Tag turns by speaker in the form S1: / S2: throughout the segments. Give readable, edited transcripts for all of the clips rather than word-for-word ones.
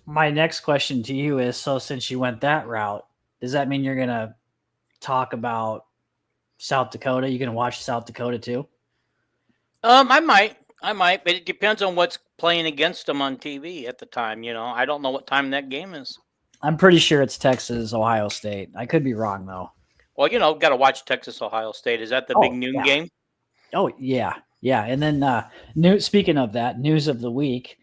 S1: My next question to you is: so since you went that route, does that mean you're gonna talk about South Dakota? You gonna watch South Dakota too?
S2: I might, but it depends on what's playing against them on TV at the time. I don't know what time that game is.
S1: I'm pretty sure it's Texas, Ohio State. I could be wrong though.
S2: Well, got to watch Texas Ohio State. Is that the big
S1: Oh
S2: noon
S1: yeah,
S2: game?
S1: oh yeah, yeah. And then speaking of that, news of the week.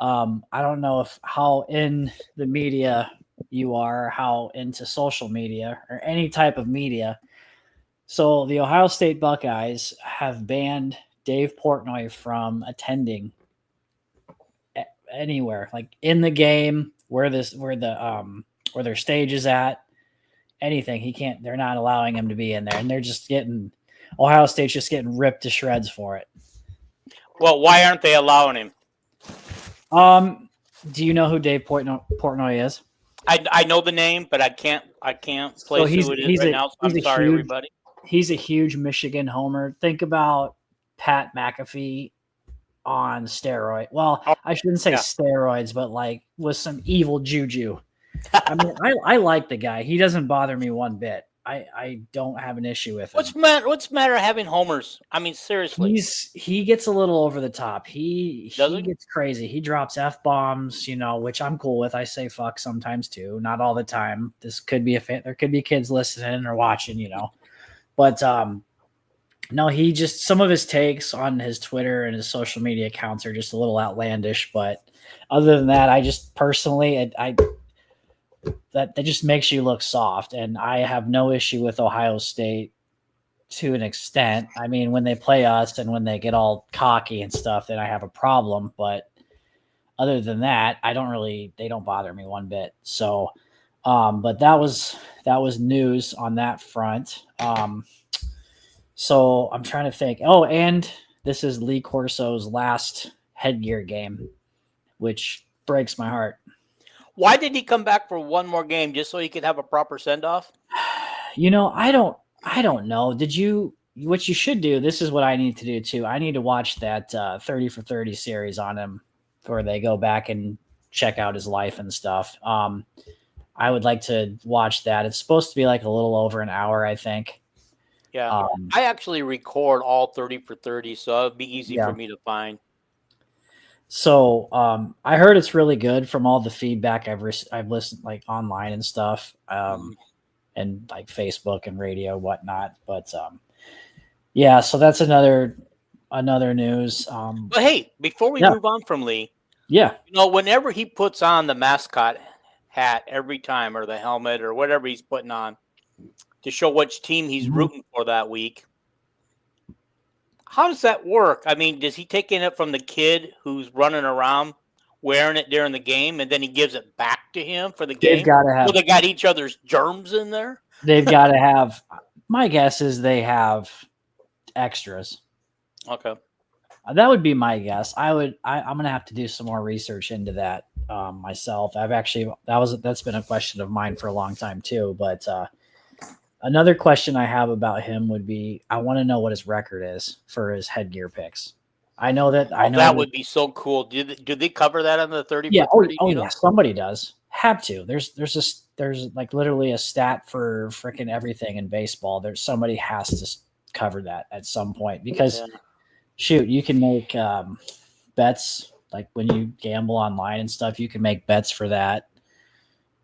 S1: I don't know if how in the media you are, how into social media or any type of media. So the Ohio State Buckeyes have banned Dave Portnoy from attending anywhere, like in the game, where their stage is at, anything. He can't. They're not allowing him to be in there, and they're just getting Ohio State's just getting ripped to shreds for it.
S2: Well, why aren't they allowing him?
S1: Do you know who Dave Portnoy is?
S2: I know the name, but I can't place who it is right now. So I'm sorry, everybody.
S1: He's a huge Michigan homer. Think about Pat McAfee on steroid. Well, I shouldn't say steroids, but like with some evil juju. I mean, I like the guy. He doesn't bother me one bit. I don't have an issue with him.
S2: What's the matter having homers? I mean, seriously.
S1: He gets a little over the top. He gets crazy. He drops F-bombs, which I'm cool with. I say fuck sometimes too. Not all the time. This could be there could be kids listening or watching, But no, he just some of his takes on his Twitter and his social media accounts are just a little outlandish. But other than that, I just personally that just makes you look soft. And I have no issue with Ohio State to an extent. I mean, when they play us and when they get all cocky and stuff, then I have a problem. But other than that, they don't bother me one bit. So, but that was news on that front. So I'm trying to think. Oh, and this is Lee Corso's last headgear game, which breaks my heart.
S2: Why did he come back for one more game, just so he could have a proper send-off?
S1: I don't know. What you should do, this is what I need to do too. I need to watch that 30 for 30 series on him where they go back and check out his life and stuff. I would like to watch that. It's supposed to be like a little over an hour, I think.
S2: Yeah. I actually record all 30 for 30, so it'd be easy for me to find.
S1: So I heard it's really good from all the feedback I've listened like online and stuff, and like Facebook and radio whatnot. But yeah, so that's another news.
S2: But hey, before we move on from Lee, whenever he puts on the mascot hat every time, or the helmet, or whatever he's putting on to show which team he's rooting for that week. How does that work? I mean, does he take it from the kid who's running around wearing it during the game, and then he gives it back to him for the game?
S1: They've got to have.
S2: So they got each other's germs in there.
S1: They've got to have. My guess is they have extras.
S2: Okay,
S1: that would be my guess. I'm gonna have to do some more research into that myself. That's been a question of mine for a long time too. But another question I have about him would be, I want to know what his record is for his headgear picks. I know that
S2: would be so cool. Do they cover that on the 30?
S1: Yeah. Yeah. Somebody does have to. There's like literally a stat for freaking everything in baseball. Somebody has to cover that at some point because shoot, you can make bets like when you gamble online and stuff. You can make bets for that.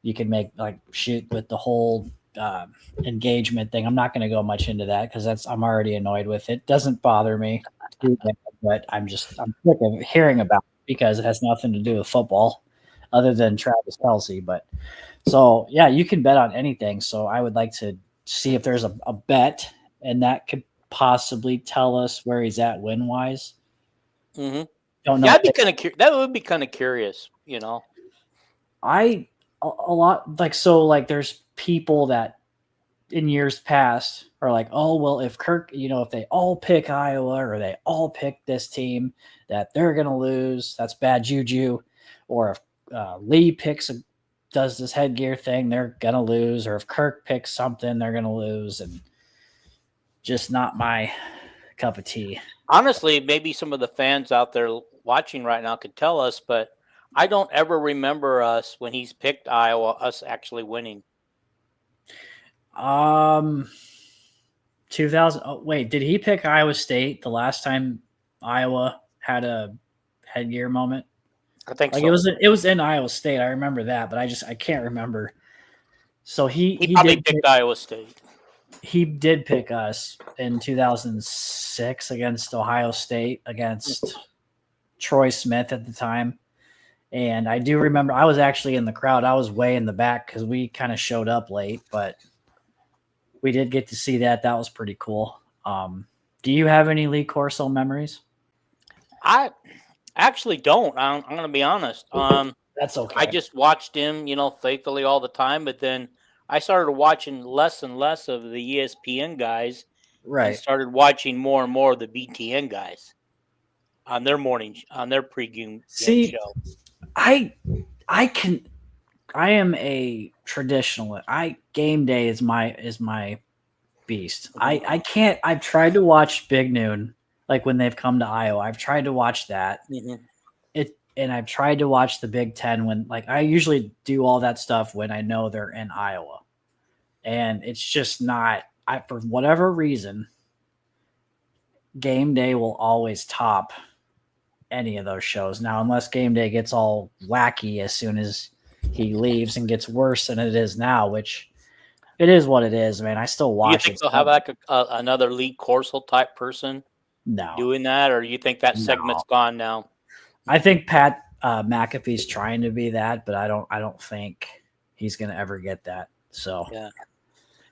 S1: You can make with the whole engagement thing. I'm not going to go much into that because I'm already annoyed with it. Doesn't bother me, but I'm sick of hearing about it because it has nothing to do with football other than Travis Kelce. But so yeah, you can bet on anything. So I would like to see if there's a bet, and that could possibly tell us where he's at win wise.
S2: Mm-hmm. Don't know. That would be kind of curious.
S1: There's people that in years past are like, oh, well, if Kirk, if they all pick Iowa or they all pick this team, that they're going to lose. That's bad juju. Or if Lee does this headgear thing, they're going to lose. Or if Kirk picks something, they're going to lose. And just not my cup of tea.
S2: Honestly, maybe some of the fans out there watching right now could tell us, but I don't ever remember us when he's picked Iowa, us actually winning.
S1: 2000. Oh, wait, did he pick Iowa State the last time Iowa had a headgear moment?
S2: I think
S1: so. It was in Iowa State. I remember that, but I can't remember. So he
S2: probably picked Iowa State.
S1: He did pick us in 2006 against Ohio State, against Troy Smith at the time. And I do remember I was actually in the crowd. I was way in the back because we kind of showed up late, but we did get to see that. That was pretty cool. Do you have any Lee Corso memories?
S2: I actually don't. I'm going to be honest.
S1: That's okay.
S2: I just watched him, faithfully all the time, but then I started watching less and less of the ESPN guys,
S1: right?
S2: And started watching more and more of the BTN guys on their pregame show.
S1: I am a traditionalist. Game day is my beast. I can't. I've tried to watch Big Noon, like when they've come to Iowa. I've tried to watch that.
S2: Mm-hmm.
S1: And I've tried to watch the Big Ten when, like, I usually do all that stuff when I know they're in Iowa, and it's just not. For whatever reason, Game Day will always top any of those shows. Now, unless Game Day gets all wacky as soon as he leaves and gets worse than it is now, which it is what it is, man. I still watch.
S2: Do you think they'll have like another Lee Corso type person doing that, or do you think that segment's gone now?
S1: I think Pat McAfee's trying to be that, but I don't think he's going to ever get that. So
S2: yeah.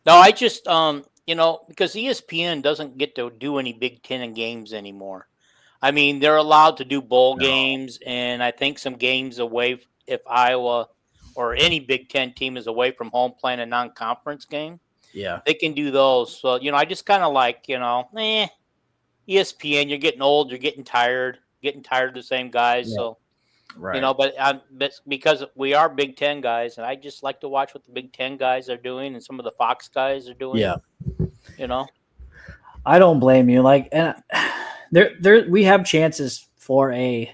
S2: No, I just because ESPN doesn't get to do any Big Ten games anymore. I mean, they're allowed to do bowl games, and I think some games away if Iowa or any Big Ten team is away from home playing a non-conference game.
S1: Yeah,
S2: they can do those. So I just kind of like ESPN. You're getting old. You're getting tired. Of the same guys. Yeah. So,
S1: right.
S2: But because we are Big Ten guys, and I just like to watch what the Big Ten guys are doing and some of the Fox guys are doing.
S1: Yeah.
S2: I
S1: don't blame you. Like, and we have chances for a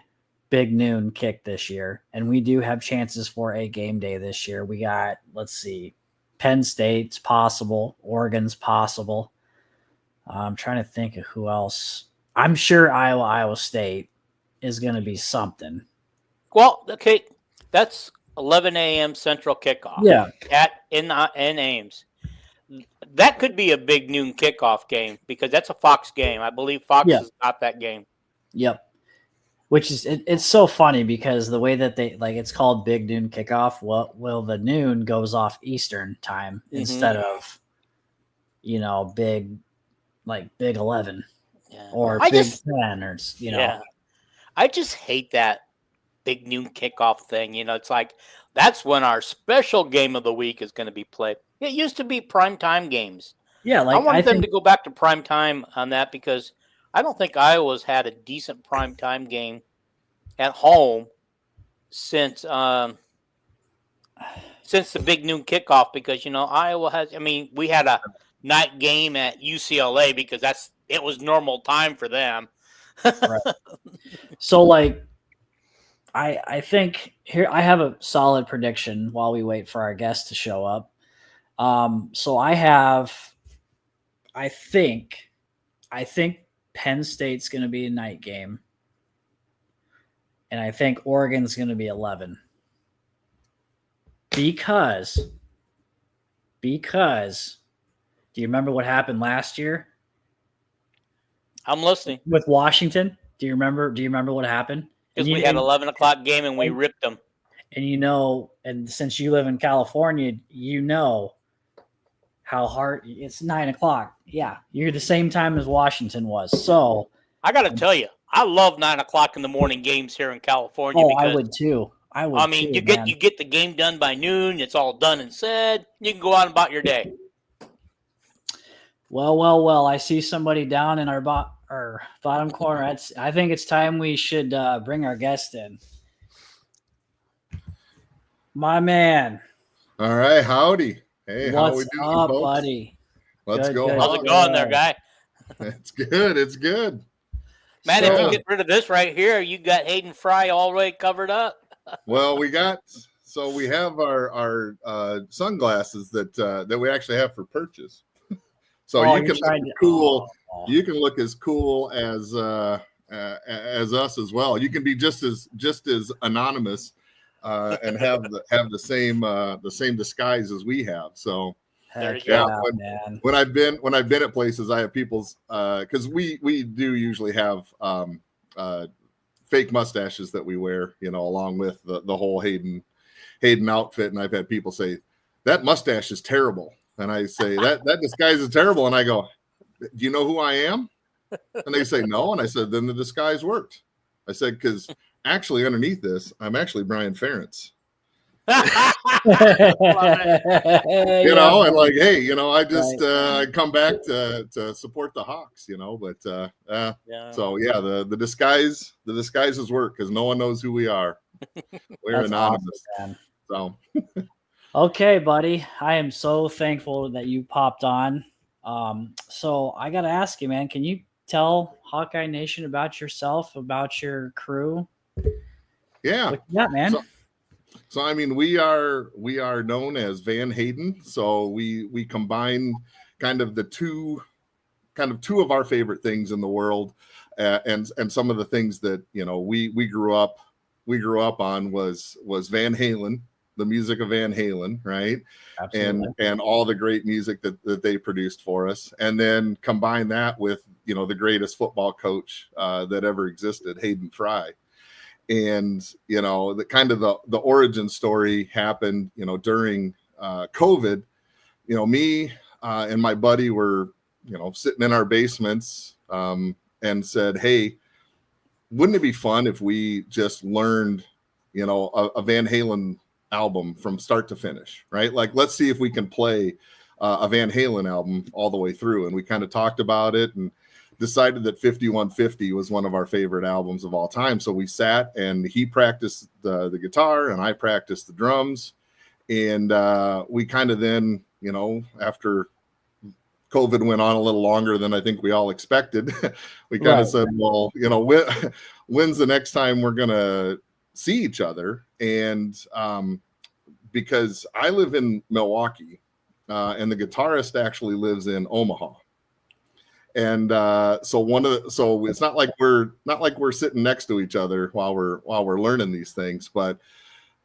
S1: Big Noon kick this year, and we do have chances for a Game Day this year. We got, let's see, Penn State's possible, Oregon's possible. I'm trying to think of who else. I'm sure Iowa State is going to be something.
S2: Well, okay, that's 11 a.m. Central kickoff.
S1: Yeah,
S2: in Ames. That could be a Big Noon kickoff game because that's a Fox game. I believe Fox has got that game.
S1: Yep. Which is it's so funny because the way that they it's called Big Noon kickoff. Well, the noon goes off Eastern time instead of Big 11 or Big 10 or
S2: Yeah. I just hate that Big Noon kickoff thing. It's like that's when our special game of the week is going to be played. It used to be primetime games.
S1: Yeah,
S2: I want them to go back to primetime on that because I don't think Iowa's had a decent primetime game at home since the Big Noon kickoff because Iowa has. I mean, we had a night game at UCLA because it was normal time for them.
S1: Right. So I think here I have a solid prediction while we wait for our guests to show up. So I think Penn State's going to be a night game, and I think Oregon's going to be 11 because do you remember what happened last year?
S2: I'm listening.
S1: With Washington, do you remember what happened?
S2: Because we had 11 o'clock game and we ripped them.
S1: And and since you live in California, how hard it's 9 o'clock. Yeah, you're the same time as Washington was. So
S2: I got to tell you, I love 9 o'clock in the morning games here in California.
S1: Oh, I would too. I mean,
S2: you get the game done by noon. It's all done and said. You can go out about your day.
S1: Well. I see somebody down in our bottom corner. I think it's time we should bring our guest in. My man.
S3: All right, howdy. Hey,
S1: how
S3: are we doing,
S1: up,
S3: folks?
S1: buddy?
S3: Let's go.
S2: How's it going there, guy?
S3: It's good. It's good.
S2: Man, if you get rid of this right here, you got Hayden Fry already covered up.
S3: Well, we have our sunglasses that we actually have for purchase. So you can look cool. You can look as cool as us as well. You can be just as anonymous and have the same disguise as we have. So when I've been at places, I have people's because we do usually have fake mustaches that we wear, along with the whole Hayden outfit. And I've had people say that mustache is terrible. And I say that disguise is terrible. And I go, do you know who I am? And they say, no. And I said, then the disguise worked. I said, because actually underneath this, I'm actually Brian Ferentz. And like, hey, I just I come back to support the Hawks, but so yeah, the disguises work because no one knows who we are. We're anonymous.
S1: Awesome,
S3: so
S1: okay, buddy, I am so thankful that you popped on. So I gotta ask you, man, can you tell Hawkeye Nation about yourself, about your crew?
S3: Yeah,
S1: man.
S3: So I mean, we are known as Van Hayden. So we combine kind of two of our favorite things in the world, and some of the things that we grew up on was Van Halen, the music of Van Halen, right?
S1: Absolutely.
S3: And all the great music that they produced for us, and then combine that with the greatest football coach that ever existed, Hayden Fry. And the kind of the origin story happened during COVID. Me and my buddy were sitting in our basements and said, hey, wouldn't it be fun if we just learned a Van Halen album from start to finish, right? Like, let's see if we can play a Van Halen album all the way through. And we kind of talked about it and decided that 5150 was one of our favorite albums of all time. So we sat and he practiced the guitar and I practiced the drums. And we kind of then, after COVID went on a little longer than I think we all expected, we kind of said, well, when's the next time we're going to see each other? And because I live in Milwaukee and the guitarist actually lives in Omaha. And so it's not like we're sitting next to each other while we're learning these things, but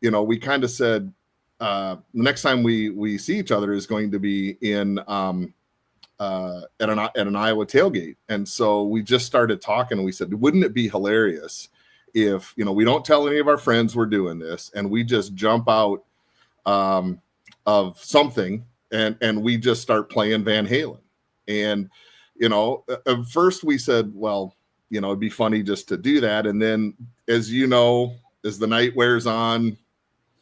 S3: we kind of said the next time we see each other is going to be in at an Iowa tailgate. And so we just started talking and we said, wouldn't it be hilarious if we don't tell any of our friends we're doing this and we just jump out of something and we just start playing Van Halen. And at first we said, well, it'd be funny just to do that. And then, as as the night wears on,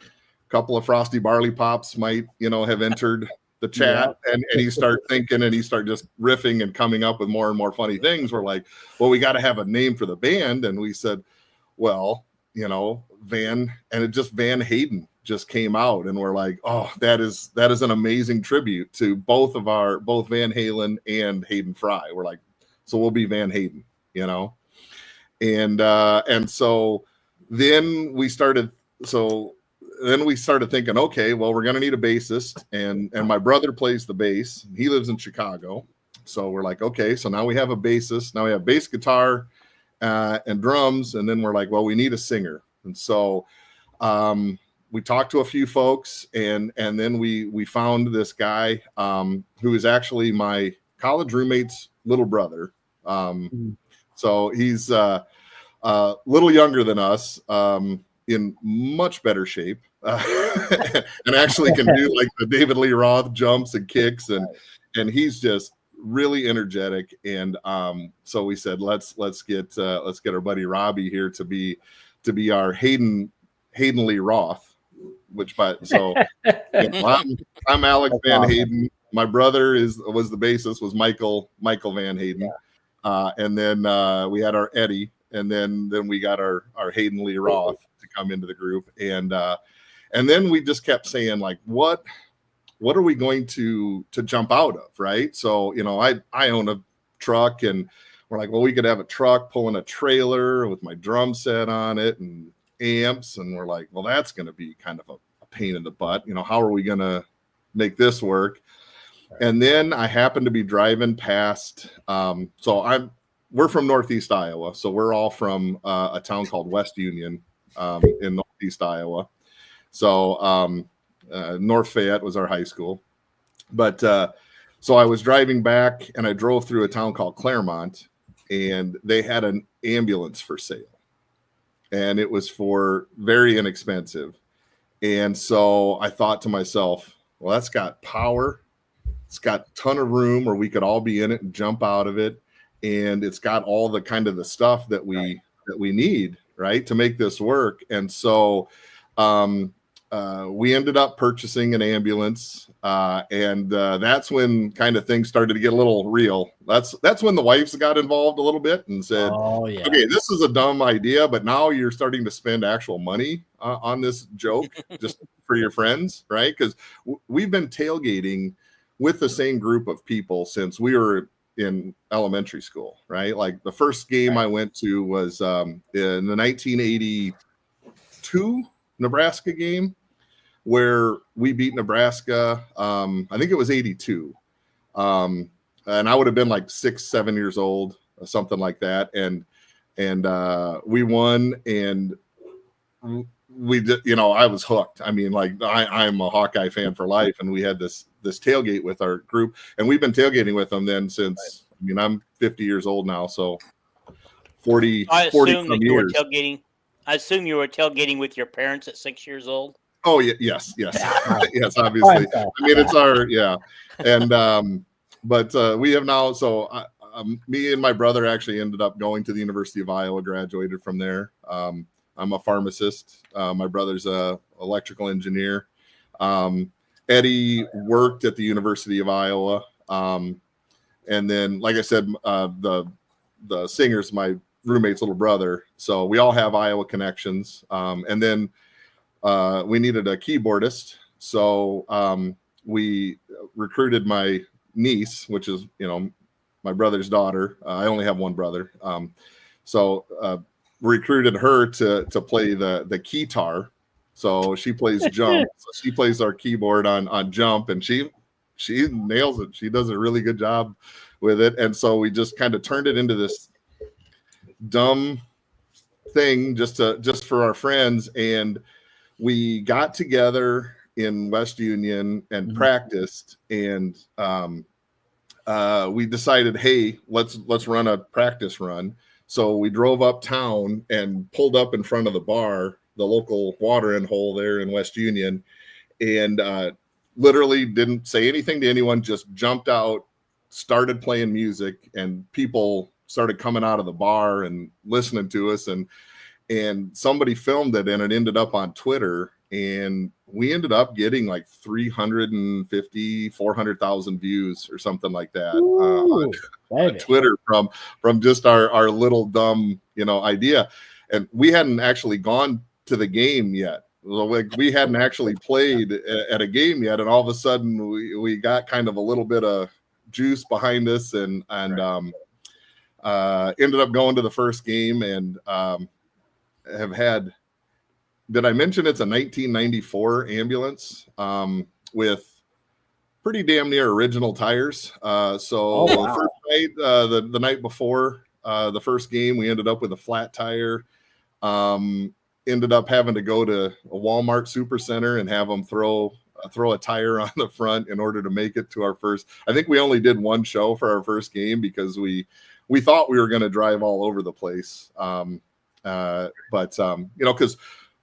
S3: a couple of Frosty Barley Pops might, have entered the chat and you start thinking and you start just riffing and coming up with more and more funny things. We're like, well, we got to have a name for the band. And we said, well, Van, and it just Van Hayden just came out, and we're like, oh, that is an amazing tribute to both Van Halen and Hayden Fry. We're like, so we'll be Van Hayden, and so then we started thinking, okay, well, we're gonna need a bassist, and my brother plays the bass. He lives in Chicago, so we're like, okay, so now we have a bassist. Now we have bass guitar and drums, and then we're like, well, we need a singer, and so we talked to a few folks, and then we found this guy who is actually my college roommate's little brother. So he's a little younger than us, in much better shape, and actually can do like the David Lee Roth jumps and kicks, and he's just really energetic. And so we said, let's get our buddy Robbie here to be our Hayden Lee Roth. I'm Alex Van Hayden. My brother was the bassist, was Michael Van Hayden, and then we had our Eddie, and then we got our Hayden Lee Roth to come into the group, and then we just kept saying, like, what are we going to jump out of, right? So I own a truck, and we're like, well, we could have a truck pulling a trailer with my drum set on it, and amps, and we're like, well, that's going to be kind of a pain in the butt. How are we going to make this work? And then I happened to be driving past. We're from Northeast Iowa, so we're all from a town called West Union in Northeast Iowa. So North Fayette was our high school. But so I was driving back, and I drove through a town called Claremont, and they had an ambulance for sale. And it was for very inexpensive. And so I thought to myself, well, that's got power. It's got a ton of room where we could all be in it and jump out of it. And it's got all the kind of the stuff that we need, right, to make this work. And so we ended up purchasing an ambulance, and that's when kind of things started to get a little real. That's when the wives got involved a little bit and said, okay, this is a dumb idea, but now you're starting to spend actual money on this joke just for your friends, right? Because we've been tailgating with the same group of people since we were in elementary school, right? Like the first game I went to was in the 1982 Nebraska game, where we beat Nebraska. I think it was 82. And I would have been like 6-7 years old or something like that. And we won, and we did, I was hooked. I mean, like I'm a Hawkeye fan for life. And we had this tailgate with our group, and we've been tailgating with them then since, I'm 50 years old now. So 40 years.
S2: I assume you were tailgating with your parents at 6 years old.
S3: Oh, yes. Yes, obviously. I mean, it's our, And, but we have now, so me and my brother actually ended up going to the University of Iowa, graduated from there. I'm a pharmacist. My brother's a electrical engineer. Eddie worked at the University of Iowa. And then, like I said, the singer's my roommate's little brother. So we all have Iowa connections. And then we needed a keyboardist. So we recruited my niece, which is, my brother's daughter. I only have one brother. So recruited her to play the keytar. So she plays Jump. So she plays our keyboard on Jump, and she nails it. She does a really good job with it. And so we just kind of turned it into this dumb thing just for our friends. And we got together in West Union and practiced, and we decided, hey, let's run a practice run. So we drove uptown and pulled up in front of the bar, the local watering hole there in West Union, and literally didn't say anything to anyone, just jumped out, started playing music, and people started coming out of the bar and listening to us, and somebody filmed it, and it ended up on Twitter, and we ended up getting like 350,000-400,000 views or something like that on Twitter from just our little dumb idea. And we hadn't actually gone to the game yet. Like we hadn't actually played at a game yet, and all of a sudden we got kind of a little bit of juice behind us, and ended up going to the first game, and have had. Did I mention it's a 1994 ambulance with pretty damn near original tires? The first night, the night before the first game, we ended up with a flat tire. Ended up having to go to a Walmart Supercenter and have them throw a tire on the front in order to make it to our first. I think we only did one show for our first game because we thought we were going to drive all over the place. Because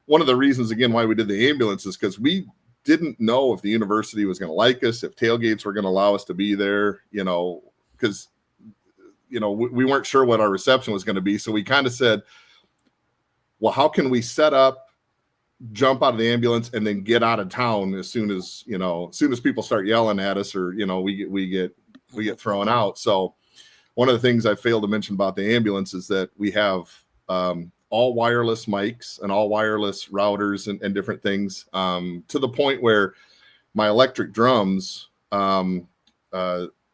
S3: one of the reasons, again, why we did the ambulance is because we didn't know if the university was going to like us, if tailgates were going to allow us to be there, because, we weren't sure what our reception was going to be. So we kind of said, well, how can we set up, jump out of the ambulance, and then get out of town as soon as people start yelling at us, or, we get thrown out. So one of the things I failed to mention about the ambulance is that we have all wireless mics and all wireless routers and different things, to the point where my electric drums,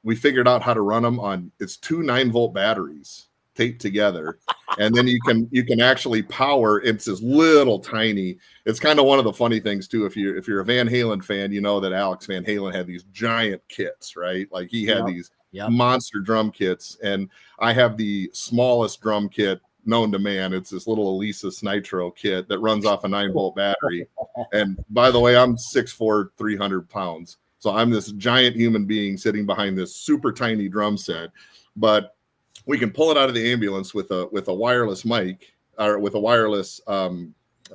S3: we figured out how to run them on, it's 2 9-volt batteries. taped together, and then you can actually power. It's this little tiny. It's kind of one of the funny things too. If you're a Van Halen fan, you know that Alex Van Halen had these giant kits, right? Like he had these monster drum kits, and I have the smallest drum kit known to man. It's this little Alesis Nitro kit that runs off a 9-volt battery. And by the way, I'm 6'4", 300 pounds. So I'm this giant human being sitting behind this super tiny drum set, but we can pull it out of the ambulance with a wireless mic or with a wireless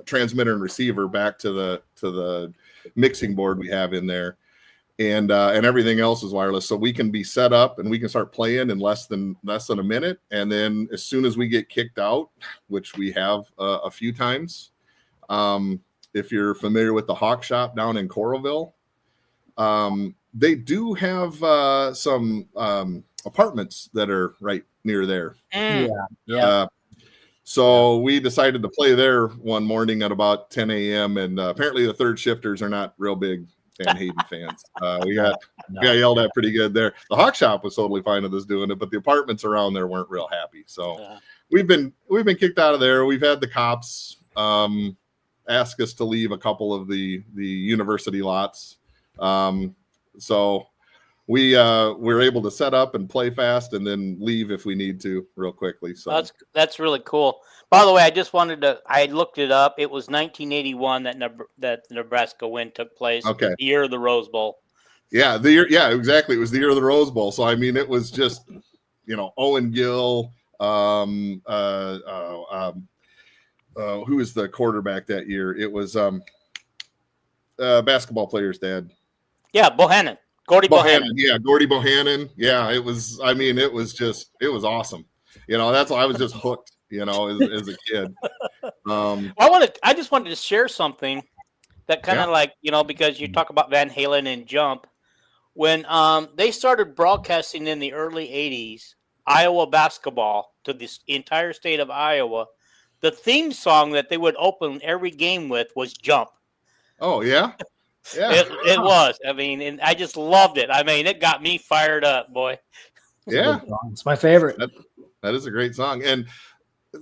S3: transmitter and receiver back to the mixing board we have in there, and everything else is wireless. So we can be set up and we can start playing in less than a minute. And then as soon as we get kicked out, which we have a few times, if you're familiar with the Hawk Shop down in Coralville, they do have some apartments that are right near there. So we decided to play there one morning at about 10 a.m. and apparently the third shifters are not real big Van Hayden fans. We got yelled at pretty good there. The Hawk Shop was totally fine with us doing it, but the apartments around there weren't real happy. So we've been kicked out of there. We've had the cops ask us to leave a couple of the university lots. So we're able to set up and play fast and then leave if we need to real quickly. So
S2: that's really cool. By the way, I looked it up. It was 1981 that Nebraska win took place.
S3: Okay.
S2: The year of the Rose Bowl.
S3: Yeah, exactly. It was the year of the Rose Bowl. So I mean, it was just, Owen Gill, who was the quarterback that year? It was basketball player's dad.
S2: Yeah, Bohannon. Gordy Bohannon.
S3: Yeah, Gordy Bohannon. Yeah, it was awesome. That's why I was just hooked, as a kid.
S2: I just wanted to share something that kind of because you talk about Van Halen and Jump. When they started broadcasting in the early 80s, Iowa basketball to the entire state of Iowa, the theme song that they would open every game with was Jump. Oh, yeah? Yeah, it was. I mean, and I just loved it. I mean, it got me fired up, boy.
S3: Yeah,
S1: it's my favorite.
S3: That is a great song. And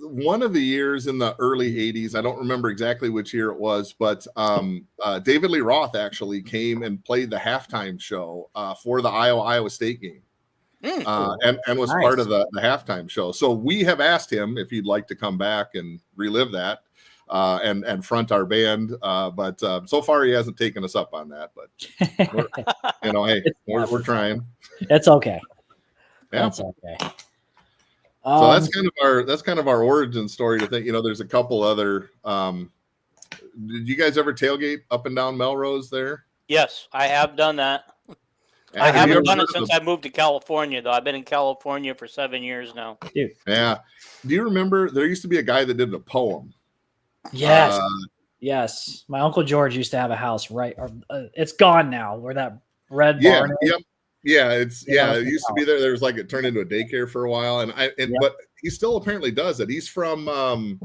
S3: one of the years in the early 80s, I don't remember exactly which year it was, but David Lee Roth actually came and played the halftime show for the Iowa State game. And was part of the halftime show. So we have asked him if he'd like to come back and relive that. And front our band, but so far he hasn't taken us up on that. But we're trying.
S1: It's okay.
S3: Yeah,
S1: that's okay.
S3: So that's kind of our origin story to think. There's a couple other. Did you guys ever tailgate up and down Melrose there?
S2: Yes, I have done that. I haven't done it since I moved to California, though. I've been in California for 7 years now.
S1: Dude.
S3: Yeah. Do you remember there used to be a guy that did a poem?
S1: Yes. Yes. My Uncle George used to have a house it's gone now where that red barn is.
S3: Yep. Yeah, it used to be there. There was it turned into a daycare for a while. But he still apparently does it. He's from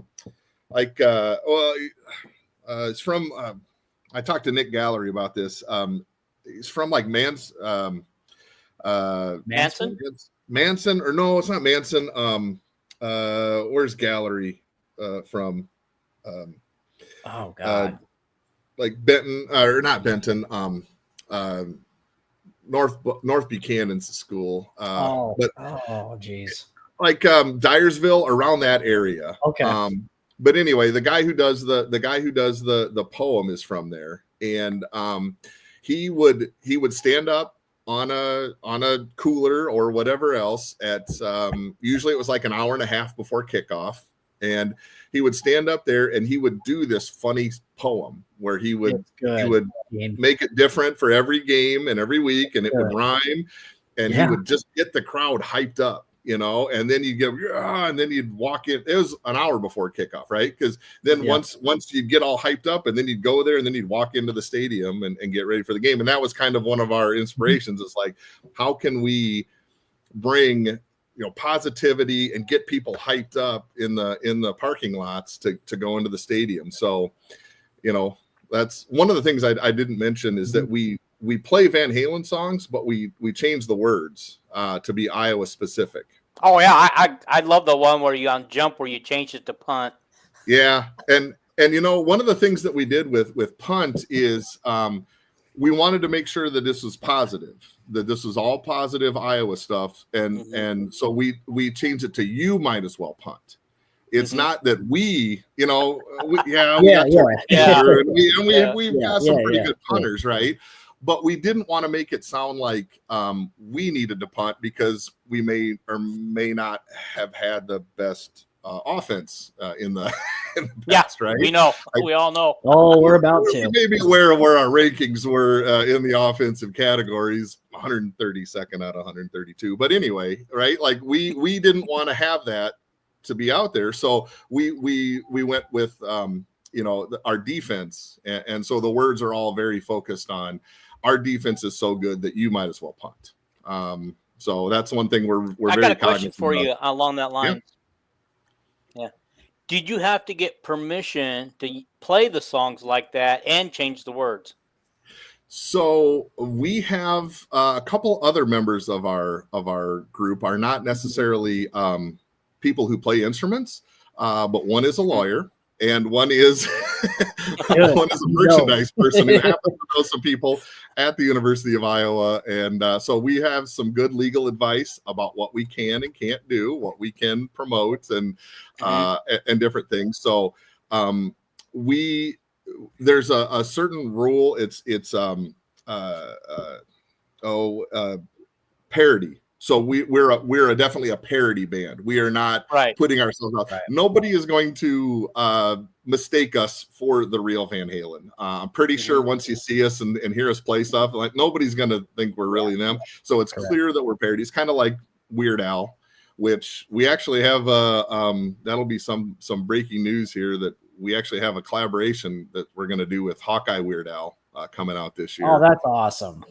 S3: it's from I talked to Nick Gallery about this. He's from Manson? Manson, or no, it's not Manson. Where's Gallery from?
S1: Oh God,
S3: Benton or not Benton, North Buchanan's school.
S1: Geez,
S3: Dyersville, around that area.
S1: Okay.
S3: But anyway, the guy who does the poem is from there, and he would stand up on a cooler or whatever else at usually it was an hour and a half before kickoff. And he would stand up there and he would do this funny poem where he would make it different for every game and every week, and it would rhyme, and he would just get the crowd hyped up, and then you'd go, and then you'd walk in. It was an hour before kickoff, right? Because then once you'd get all hyped up, and then you'd go there, and then you'd walk into the stadium and get ready for the game. And that was kind of one of our inspirations. It's how can we bring positivity and get people hyped up in the parking lots to go into the stadium. So, that's one of the things I didn't mention is that we play Van Halen songs, but we change the words to be Iowa specific.
S2: Oh yeah, I love the one where you on jump where you change it to punt.
S3: Yeah, and one of the things that we did with punt is we wanted to make sure that this was positive, that this was all positive Iowa stuff, and so we changed it to you might as well punt. It's not that we've got some pretty good punters, right? But we didn't want to make it sound like we needed to punt because we may or may not have had the best offense in the past, right?
S2: We know. We all know.
S1: Oh, we're about to.
S3: You may be aware of where our rankings were in the offensive categories, 132nd out of 132. But anyway, right? Like we didn't want to have that to be out there, so we went with our defense, and so the words are all very focused on our defense is so good that you might as well punt. So that's one thing we're
S2: I
S3: very
S2: got a question for
S3: about.
S2: You along that line. Yeah. Did you have to get permission to play the songs like that and change the words?
S3: So we have a couple other members of our group are not necessarily people who play instruments, but one is a lawyer and one is one is a merchandise person who happens to know some people at the University of Iowa, and so we have some good legal advice about what we can and can't do, what we can promote, and different things. So there's a certain rule. It's parody. So we're definitely a parody band. We are not putting ourselves out. Right. Nobody is going to mistake us for the real Van Halen. I'm pretty sure once you see us and hear us play stuff, like nobody's going to think we're really them. So it's clear that we're parodies, kind of like Weird Al, which we actually have. That'll be some breaking news here that we actually have a collaboration that we're going to do with Hawkeye Weird Al coming out this year.
S1: Oh, that's awesome.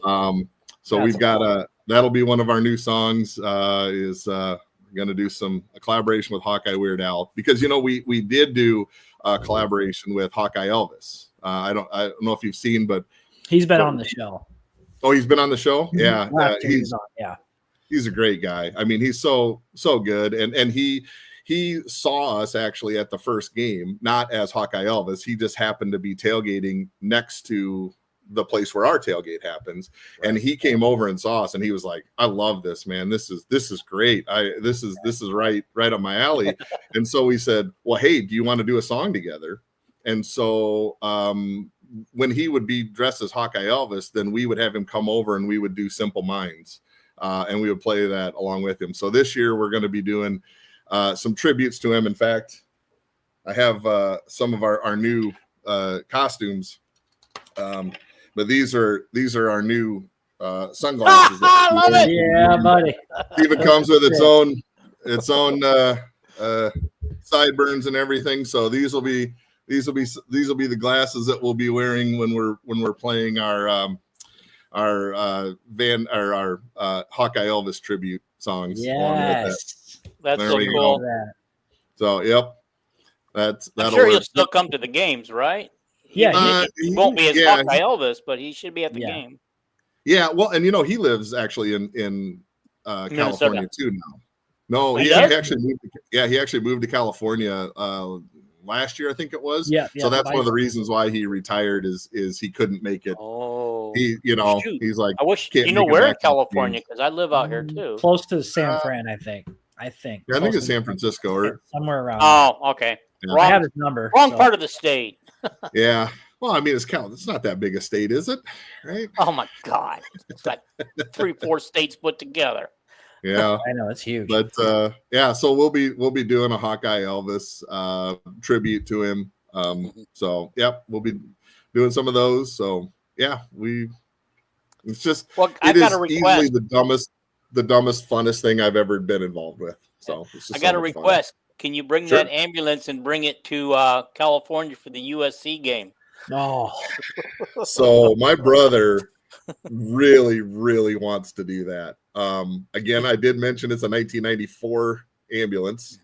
S3: So we've got that'll be one of our new songs. Is going to do a collaboration with Hawkeye Weird Al, because we did do a collaboration with Hawkeye Elvis. I don't know if you've seen, but
S1: he's been on the show.
S3: Oh, he's been on the show. Yeah,
S1: he's
S3: a great guy. I mean, he's so good, and he saw us actually at the first game, not as Hawkeye Elvis. He just happened to be tailgating next to the place where our tailgate happens, and he came over and saw us, and he was like, "I love this, man. This is great. This is right up my alley." And so we said, "Well, hey, do you want to do a song together?" And so when he would be dressed as Hawkeye Elvis, then we would have him come over and we would do Simple Minds, and we would play that along with him. So this year we're going to be doing some tributes to him. In fact, I have some of our new costumes. But these are our new sunglasses.
S2: I love it.
S1: Yeah, buddy.
S3: It even comes with its own sideburns and everything. So these will be the glasses that we'll be wearing when we're playing our Hawkeye Elvis tribute songs.
S1: Yes,
S2: that's so cool.
S3: So yep,
S2: I'm sure he'll still come to the games, right?
S1: Yeah,
S2: he won't be as Hawkeye Elvis, but he should be at the game.
S3: Yeah, well, and he lives actually in California too now. No, he actually moved to California last year, I think it was.
S1: Yeah.
S3: So that's one of the reasons why he retired is he couldn't make it.
S2: Oh,
S3: he's like,
S2: I wish where in California, because I live out here too,
S1: close to San Fran, I think.
S3: Yeah, I think it's San Francisco or
S1: somewhere around.
S2: Oh, okay.
S3: Yeah.
S1: I have his number.
S2: Wrong part of the state.
S3: Yeah. Well, I mean, it's not that big a state, is it? Right?
S2: Oh my God, it's like 3-4 states put together.
S3: Yeah,
S1: I know, it's huge.
S3: But so we'll be doing a Hawkeye Elvis tribute to him. So we'll be doing some of those. So it's just it is easily the dumbest, funnest thing I've ever been involved with. So
S2: I got a request. Fun. Can you bring that ambulance and bring it to California for the USC game?
S1: Oh,
S3: so my brother really, really wants to do that. Again, I did mention it's a 1994 ambulance.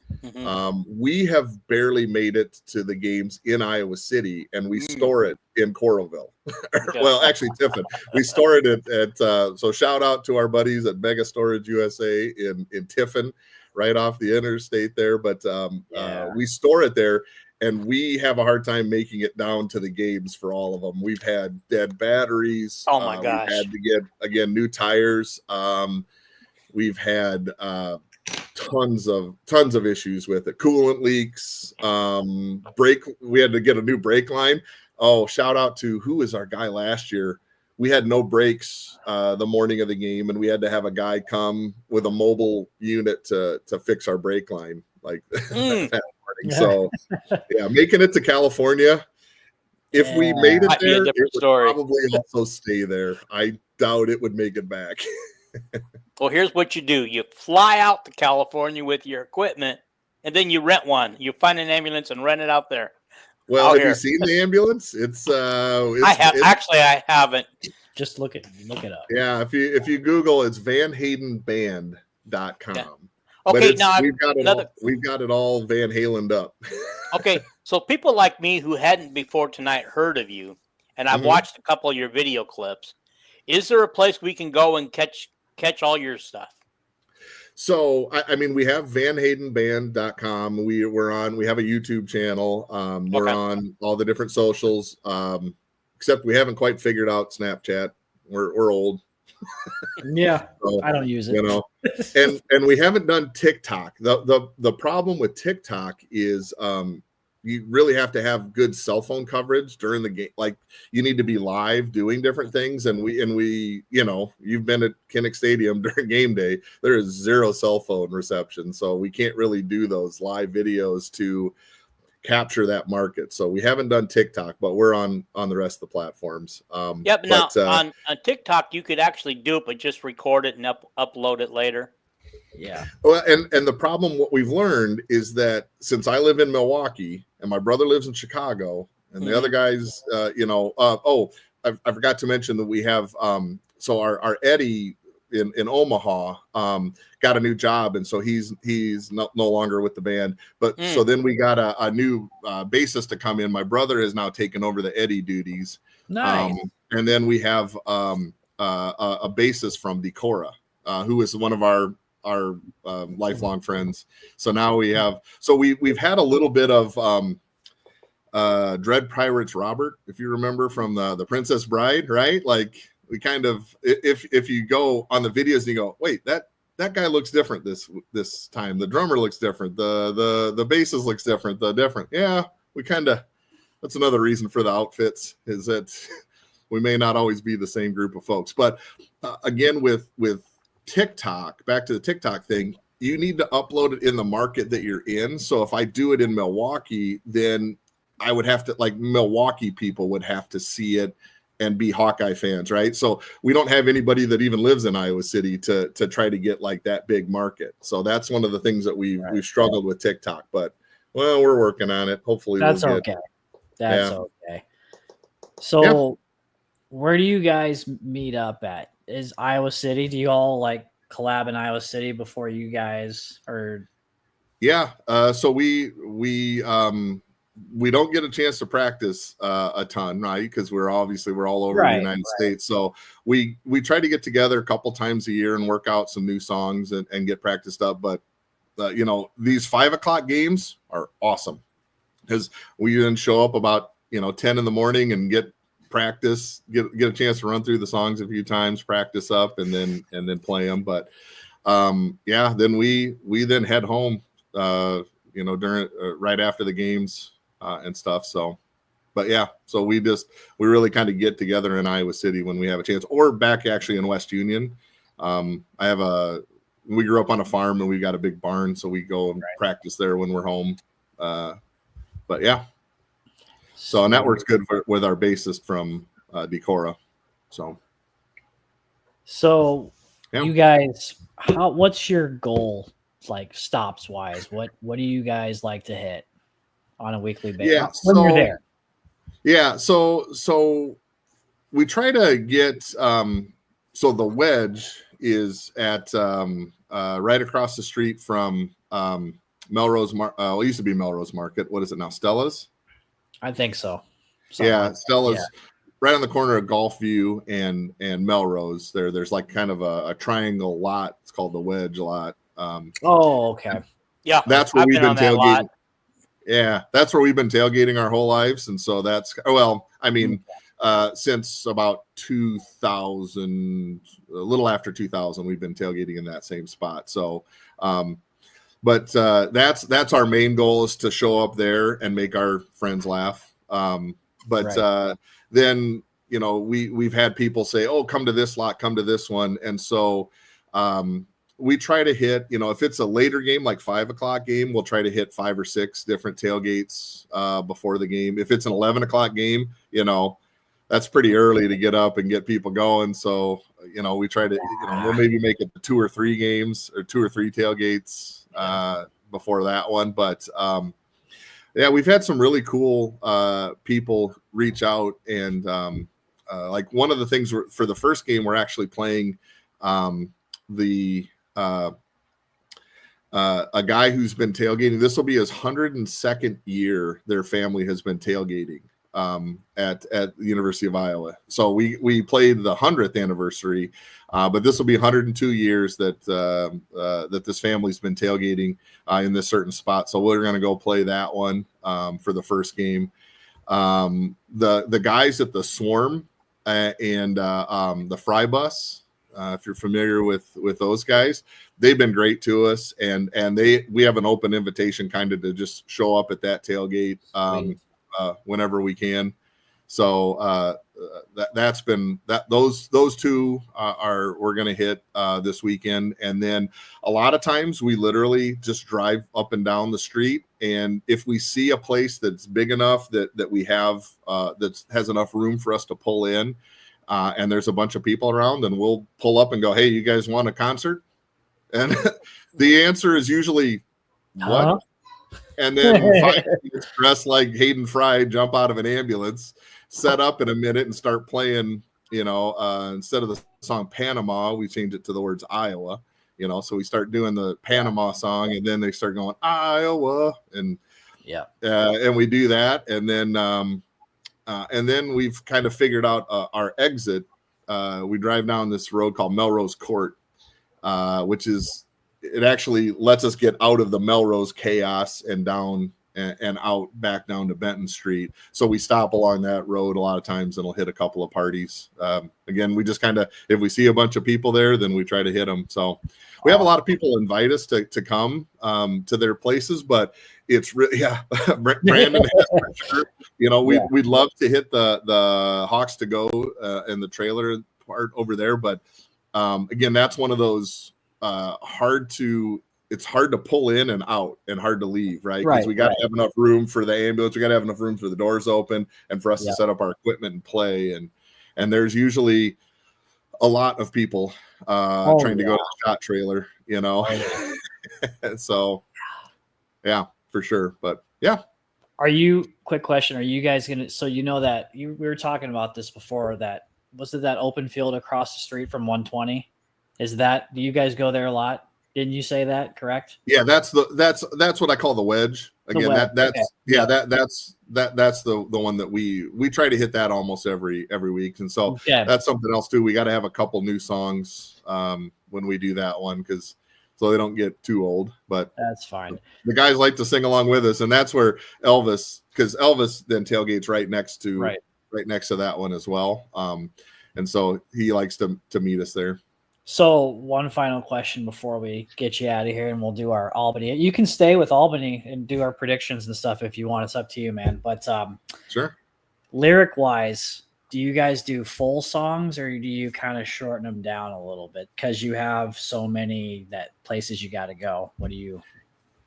S3: We have barely made it to the games in Iowa City, and we store it in Coralville. Well, actually, Tiffin. We store it at so shout out to our buddies at Mega Storage USA in Tiffin. right off the interstate there. But we store it there, and we have a hard time making it down to the games for all of them. We've had dead batteries.
S2: Oh my gosh!
S3: We've had to get again new tires. We've had tons of issues with it. Coolant leaks. We had to get a new brake line. Oh, shout out to who was our guy last year. We had no brakes the morning of the game, and we had to have a guy come with a mobile unit to fix our brake line that morning. So, making it to California, if we made it there, it would probably also stay there. I doubt it would make it back.
S2: Well, here's what you do. You fly out to California with your equipment, and then you rent one. You find an ambulance and rent it out there.
S3: Well, have you seen the ambulance?
S2: I haven't.
S1: Just look it up.
S3: Yeah, if you Google, it's vanhaydenband.com.
S2: Yeah. Okay, now
S3: we've got it all Van Halen'd up.
S2: Okay, so people like me who hadn't before tonight heard of you, and I've watched a couple of your video clips. Is there a place we can go and catch all your stuff?
S3: So, I mean, we have vanhaydenband.com. We have a YouTube channel. We're on all the different socials, except we haven't quite figured out Snapchat. We're old.
S1: Yeah, so, I don't use it.
S3: And we haven't done TikTok. The problem with TikTok is you really have to have good cell phone coverage during the game. Like, you need to be live doing different things. And we, you've been at Kinnick Stadium during game day. There is zero cell phone reception. So we can't really do those live videos to capture that market. So we haven't done TikTok, but we're on the rest of the platforms.
S2: On TikTok, you could actually do it, but just record it and upload it later.
S1: Yeah.
S3: Well, and the problem, what we've learned is that since I live in Milwaukee and my brother lives in Chicago and the other guys, I forgot to mention that we have, so our Eddie in Omaha got a new job. And so he's no longer with the band, but so then we got a new bassist to come in. My brother has now taken over the Eddie duties.
S1: Nice.
S3: And then we have a bassist from Decorah, who is one of our lifelong friends. So now we've had a little bit of Dread Pirates Robert, if you remember from the Princess Bride, right? Like, we kind of, if you go on the videos and you go, wait, that guy looks different this time. The drummer looks different. The bassist looks different. Yeah, we kind of, that's another reason for the outfits, is that we may not always be the same group of folks. But again, with TikTok, back to the TikTok thing, you need to upload it in the market that you're in. So if I do it in Milwaukee, then I would have to, like, Milwaukee people would have to see it and be Hawkeye fans, right? So we don't have anybody that even lives in Iowa City to try to get like that big market. So that's one of the things that we've struggled with TikTok, but we're working on it. Hopefully
S1: that's okay. That's okay. So where do you guys meet up at? Is Iowa City? Do you all like collab in Iowa City before you guys are?
S3: Yeah. So we don't get a chance to practice a ton, right? Because we're all over the United States. So we try to get together a couple times a year and work out some new songs and get practiced up. But these 5 o'clock games are awesome because we then show up about 10 in the morning and get practice, get a chance to run through the songs a few times, practice up, and then play them. But then we then head home during right after the games and stuff. So we really kind of get together in Iowa City when we have a chance, or back actually in West Union. We grew up on a farm and we got a big barn, so we go and practice there when we're home. So and that works good with our bassist from Decorah. So
S1: you guys, what's your goal, like, stops wise? What do you guys like to hit on a weekly basis when you're there?
S3: Yeah, so we try to get so the Wedge is at right across the street from Melrose it used to be Melrose Market. What is it now? Stella's?
S1: I think so.
S3: Stella's right on the corner of Gulfview and Melrose. There's like kind of a triangle lot. It's called the Wedge lot.
S1: Okay.
S2: Yeah,
S3: that's where we've been tailgating. Yeah, that's where we've been tailgating our whole lives, and so that's since about 2000, a little after 2000, we've been tailgating in that same spot. So, that's our main goal, is to show up there and make our friends laugh. Then we've had people say, "Oh, come to this lot, come to this one," and so we try to hit, if it's a later game, like 5:00 game, we'll try to hit 5 or 6 different tailgates before the game. If it's an 11:00 game, that's pretty early to get up and get people going. So, we try to, we'll maybe make it 2 or 3 games or 2 or 3 tailgates before that one. But we've had some really cool people reach out, and like one of the things for the first game, we're actually playing a guy who's been tailgating. This will be his 102nd year their family has been tailgating at the University of Iowa. So we played the 100th anniversary, but this will be 102 years that this family's been tailgating in this certain spot. So we're going to go play that one for the first game. The guys at the Swarm and the Fry Bus, if you're familiar with those guys, they've been great to us, and we have an open invitation kind of to just show up at that tailgate whenever we can. So that's been that. Those two we're going to hit this weekend, and then a lot of times we literally just drive up and down the street, and if we see a place that's big enough that we have that has enough room for us to pull in, and there's a bunch of people around, then we'll pull up and go, "Hey, you guys want a concert?" And the answer is usually, "What?" And then 5 minutes dressed like Hayden Fry, jump out of an ambulance, set up in a minute, and start playing. Instead of the song Panama, we changed it to the words Iowa. So we start doing the Panama song, and then they start going Iowa, and and we do that, and then we've kind of figured out our exit. We drive down this road called Melrose Court, which it actually lets us get out of the Melrose chaos and down and out back down to Benton Street. So we stop along that road a lot of times, and we'll hit a couple of parties. Again, we just kind of, if we see a bunch of people there, then we try to hit them. So we have a lot of people invite us to come to their places, but it's really, Brandon has for sure. We'd love to hit the Hawks to Go and the trailer part over there, but again, that's one of those it's hard to pull in and out and hard to leave, right? Because we got to have enough room for the ambulance, we got to have enough room for the doors open, and for us to set up our equipment and play. And there's usually a lot of people trying to go to the shot trailer, So for sure. But
S1: quick question, are you guys gonna, so that we were talking about this before, that was it that open field across the street from 120? Do you guys go there a lot? Didn't you say that, correct? Yeah,
S3: that's what I call the wedge. Again, that's the one that we try to hit that almost every week. And so that's something else too. We got to have a couple new songs when we do that one, so they don't get too old. But
S1: that's fine.
S3: The guys like to sing along with us, and that's where Elvis then tailgates right next to that one as well. And so he likes to meet us there.
S1: So one final question before we get you out of here, and we'll do our Albany. You can stay with Albany and do our predictions and stuff if you want. It's up to you, man. But
S3: sure.
S1: Lyric wise, do you guys do full songs, or do you kind of shorten them down a little bit because you have so many places you got to go? What do you?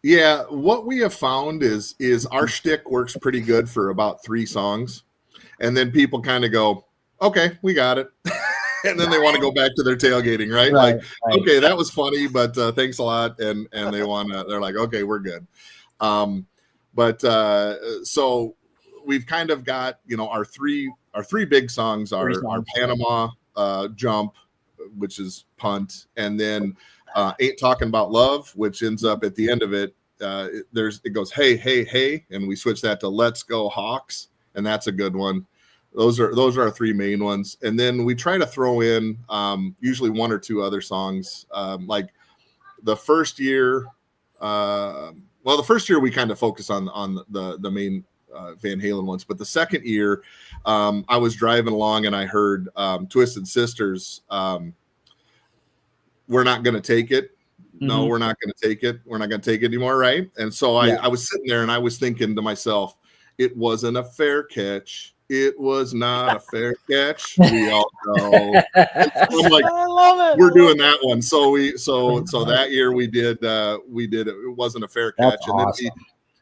S3: Yeah, what we have found is our shtick works pretty good for about 3 songs, and then people kind of go, "Okay, we got it." And then they want to go back to their tailgating, right? Okay, that was funny, but thanks a lot. And they're like, okay, we're good. So we've kind of got, our three big songs are Panama, Jump, which is Punt, and then Ain't Talking About Love, which ends up at the end of it. It goes, hey, hey, hey. And we switch that to Let's Go Hawks. And that's a good one. Those are our 3 main ones, and then we try to throw in usually 1 or 2 other songs. Like the first year, the first year we kind of focused on the main Van Halen ones, but the second year, I was driving along and I heard Twisted Sisters. We're not going to take it. No, we're not going to take it. We're not going to take it anymore, right? And so I was sitting there and I was thinking to myself, it wasn't a fair catch. It was not a fair catch. We all know. I'm like, I love it. We're doing that one. So that year we did it. It wasn't a fair catch.
S1: That's awesome.
S3: And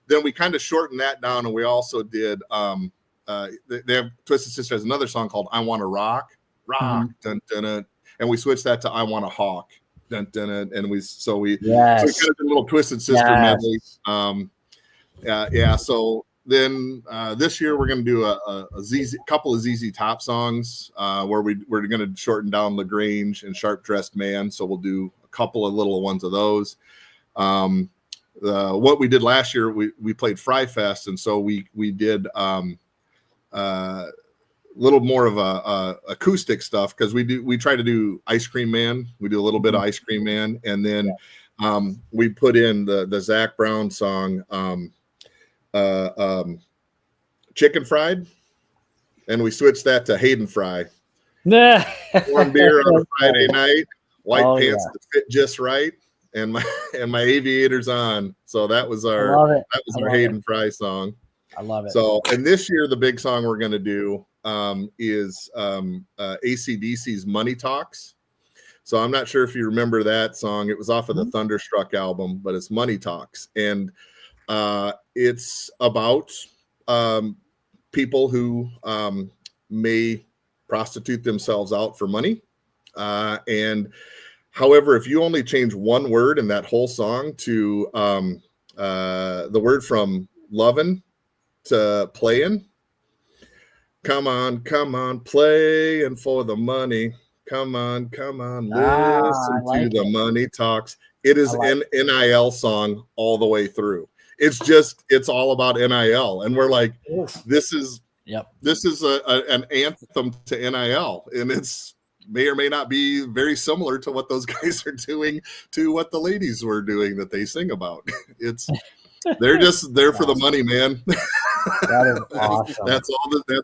S3: then we kind of shortened that down, and we also did. They have Twisted Sister has another song called "I Want to Rock," dun, dun, dun, and we switched that to "I Want to Hawk," dun, dun, dun, and we kind of did a little Twisted Sister medley. So then this year we're going to do a couple of ZZ Top songs where we're going to shorten down LaGrange and Sharp Dressed Man. So we'll do a couple of little ones of those. What we did last year, we played Fry Fest, and so we did little more of a acoustic stuff because we try to do Ice Cream Man. We do a little bit of Ice Cream Man, and then we put in the Zach Brown song Chicken Fried, and we switched that to Hayden Fry. Warm beer on a Friday night, white pants that fit just right, and my aviators on. So that was our Hayden Fry song.
S1: I love it.
S3: So, and this year the big song we're going to do is AC/DC's Money Talks. So I'm not sure if you remember that song. It was off of the Thunderstruck album, but it's Money Talks, and it's about people who may prostitute themselves out for money. And however, if you only change one word in that whole song to the word from lovin' to playin', come on, playin' for the money. Come on, listen to the Money Talks. It is an NIL song all the way through. It's all about NIL, and we're like, this is an anthem to NIL, and it's may or may not be very similar to what those guys are doing to what the ladies were doing that they sing about. They're just there for the money, man.
S1: That is awesome.
S3: That's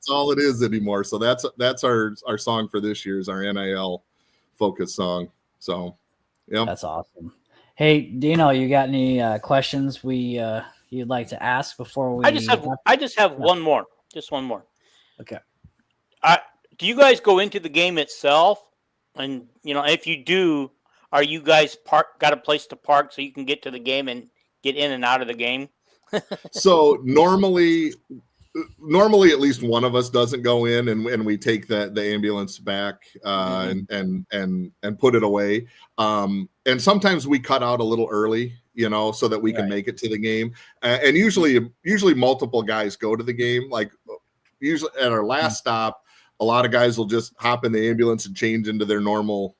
S3: all it is anymore. So that's our song for this year's our NIL focus song. So yeah,
S1: that's awesome. Hey, Dino, you got any questions you'd like to ask before we?
S2: I just have one more. Just one more.
S1: Okay.
S2: Do you guys go into the game itself? And if you do, are you guys got a place to park so you can get to the game and get in and out of the game?
S3: So normally at least one of us doesn't go in, and we take the ambulance back and put it away. And sometimes we cut out a little early, so that we can make it to the game. And usually multiple guys go to the game. Like usually at our last stop, a lot of guys will just hop in the ambulance and change into their normal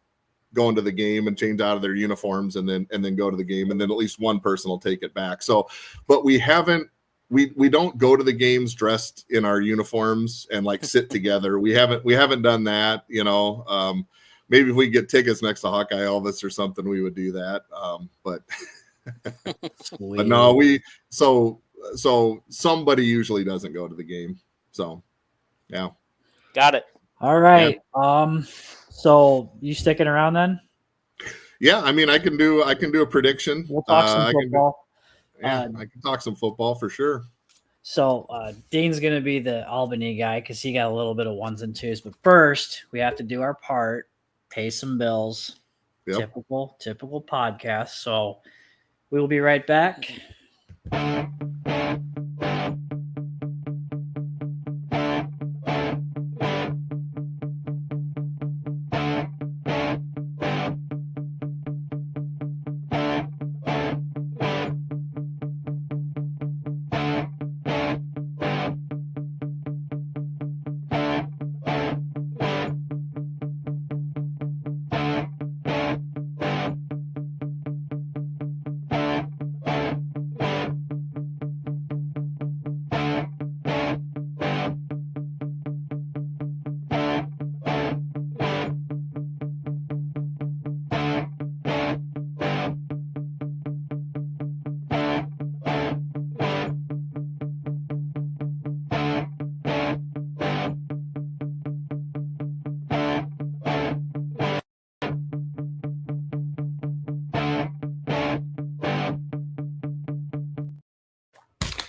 S3: go into the game and change out of their uniforms and then go to the game, and then at least one person will take it back. So, but we don't go to the games dressed in our uniforms and like sit together. We haven't done that, maybe if we get tickets next to Hawkeye Elvis or something, we would do that. But no, so somebody usually doesn't go to the game. So yeah.
S2: Got it.
S1: All right. Yeah. So you sticking around then?
S3: Yeah, I mean, I can do a prediction.
S1: We'll talk some football.
S3: I can talk some football for sure.
S1: So Dean's going to be the Albany guy because he got a little bit of ones and twos. But first, we have to do our part, pay some bills. Yep. Typical podcast. So we will be right back.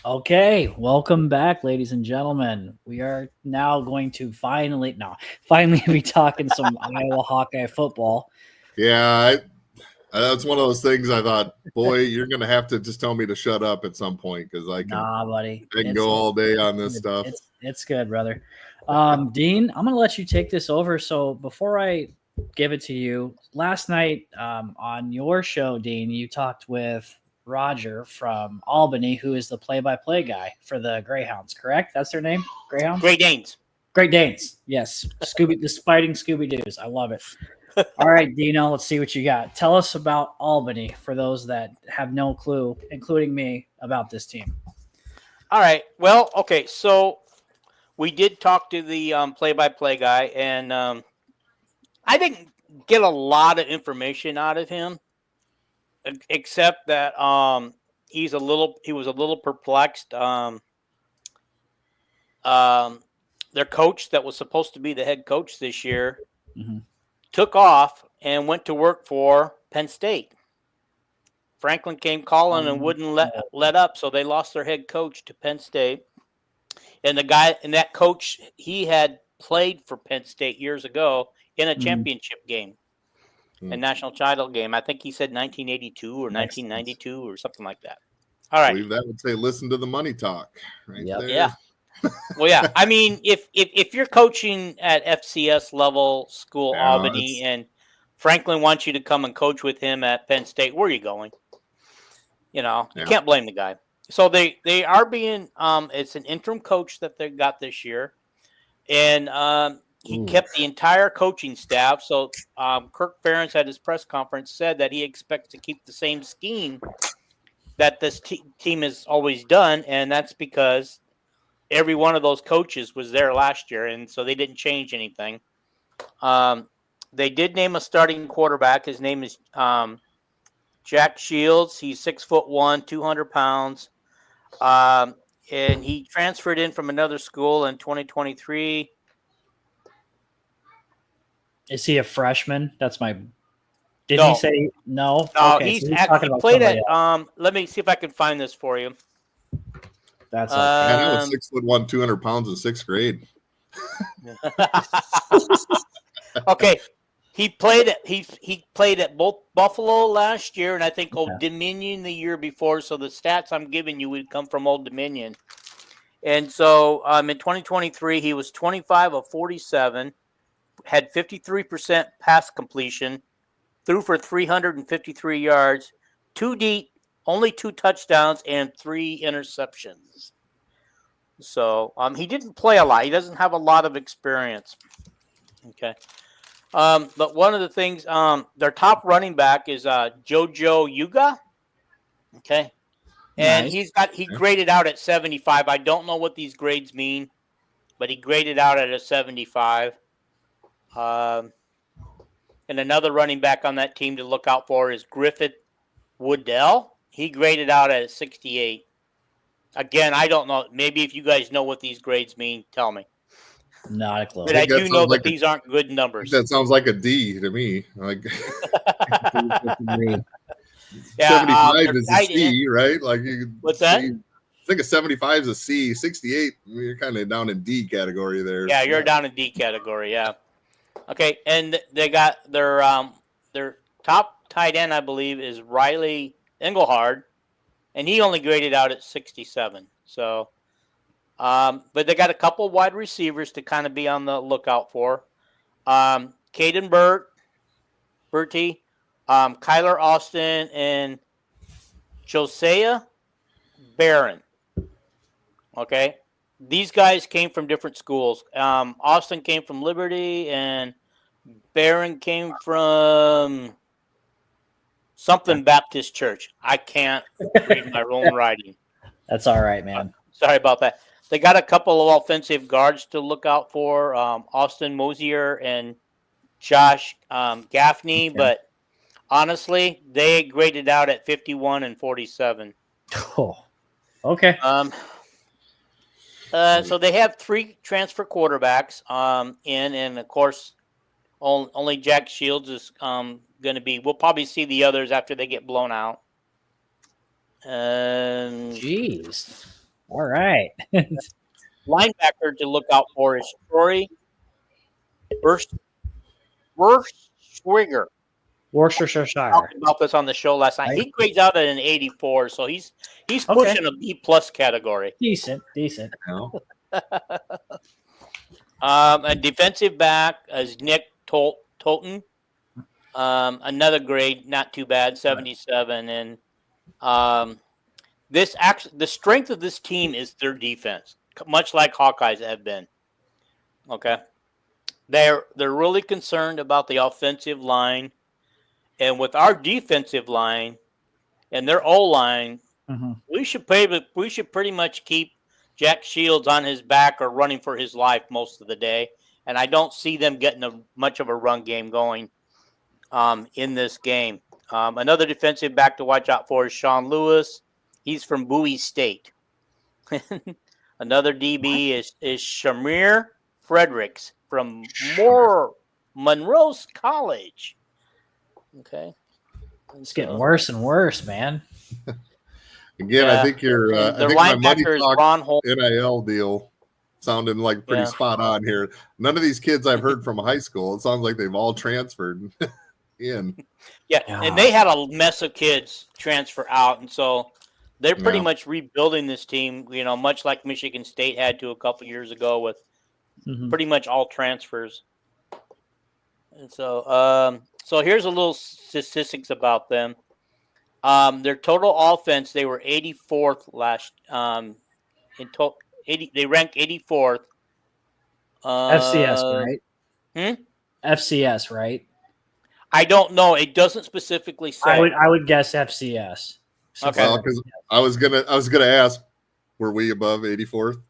S1: Okay, welcome back, ladies and gentlemen. We are now going to finally be talking some Iowa Hawkeye football.
S3: Yeah, that's one of those things I thought, boy, you're going to have to just tell me to shut up at some point because I can go all day on this stuff.
S1: It's good, brother. Dean, I'm going to let you take this over. So before I give it to you, last night on your show, Dean, you talked with Roger from Albany, who is the play-by-play guy for the Greyhounds, correct? That's their name? Greyhounds?
S2: Great Danes.
S1: Great Danes. Yes. This fighting Scooby-Doos. I love it. All right, Dino, let's see what you got. Tell us about Albany for those that have no clue, including me, about this team.
S2: All right. Well, okay. So we did talk to the play-by-play guy, and I didn't get a lot of information out of him, except that he was a little perplexed. Their coach that was supposed to be the head coach this year took off and went to work for Penn State. Franklin came calling and wouldn't let up, so they lost their head coach to Penn State. And that coach, he had played for Penn State years ago in a championship game, a national title game. I think he said 1982 or 1992 or something like that. All right.
S3: I believe that would say, listen to the money talk right there.
S2: Yeah. Well, yeah. I mean, if you're coaching at FCS level school, Albany, and Franklin wants you to come and coach with him at Penn State, where are you going? You can't blame the guy. So they are being it's an interim coach that they got this year, and he kept the entire coaching staff. So Kirk Ferentz at his press conference said that he expects to keep the same scheme that this team has always done, and that's because every one of those coaches was there last year, and so they didn't change anything. They did name a starting quarterback. His name is Jack Shields. He's 6'1", 200 pounds. And he transferred in from another school in 2023.
S1: Is he a freshman? That's my.
S2: Did he
S1: say no?
S2: No,
S1: okay,
S2: he's actually played at. Let me see if I can find this for you.
S1: That's
S3: okay. I was 6'1", 200 pounds in 6th grade.
S2: Okay. He played at both Buffalo last year and I think Old Dominion the year before. So the stats I'm giving you would come from Old Dominion. And so in 2023, he was 25 of 47, had 53% pass completion, threw for 353 yards, 2 deep, only 2 touchdowns, and 3 interceptions. So he didn't play a lot. He doesn't have a lot of experience. Okay. But one of the things, their top running back is Jojo Yuga. Okay. And
S1: nice.
S2: he graded out at 75. I don't know what these grades mean, but he graded out at a 75. And another running back on that team to look out for is Griffith Woodell. He graded out at a 68. Again, I don't know. Maybe if you guys know what these grades mean, tell me.
S1: Not a clue.
S2: But I do know that these aren't good numbers.
S3: That sounds like a D to me. Like 75 is a C, right? Like
S2: what's that?
S3: I think a 75 is a C. 68, you're kind of down in D category there.
S2: Yeah, you're down in D category. Yeah. Okay, and they got their top tight end, I believe, is Riley Engelhard, and he only graded out at 67. So, but they got a couple wide receivers to kind of be on the lookout for. Caden Bertie, Kyler Austin, and Josiah Barron. Okay. These guys came from different schools. Austin came from Liberty, and Barron came from something Baptist Church. I can't read my own writing.
S1: That's all right, man.
S2: Sorry about that. They got a couple of offensive guards to look out for, Austin Mosier and Josh Gaffney, but honestly, they graded out at 51 and 47.
S1: Oh, okay.
S2: So they have 3 transfer quarterbacks and of course, only Jack Shields is going to be. We'll probably see the others after they get blown out.
S1: Jeez. All right.
S2: Linebacker to look out for is Troy Schwiger.
S1: Worcestershire.
S2: Talked about this on the show last night. Right. He grades out at an 84, so he's pushing a B+ category.
S1: Decent.
S2: A defensive back is Nick Tolton. Another grade, not too bad, 77. And the strength of this team is their defense, much like Hawkeyes have been. Okay, they're really concerned about the offensive line. And with our defensive line and their O-line, we should pretty much keep Jack Shields on his back or running for his life most of the day. And I don't see them getting much of a run game going in this game. Another defensive back to watch out for is Sean Lewis. He's from Bowie State. Another DB is Shamir Fredericks from Monroe's College. Okay.
S1: It's getting worse and worse, man.
S3: Again, I think your my money talk NIL deal sounding like pretty spot on here. None of these kids I've heard from high school. It sounds like they've all transferred in.
S2: Yeah, and they had a mess of kids transfer out, and so they're pretty much rebuilding this team, much like Michigan State had to a couple years ago with pretty much all transfers. And so so here's a little statistics about them. Their total offense, they were 84th last they ranked 84th.
S1: FCS, right? FCS, right?
S2: I don't know. It doesn't specifically say.
S1: I would guess FCS.
S2: Okay.
S3: Well, because I was gonna ask, were we above 84th?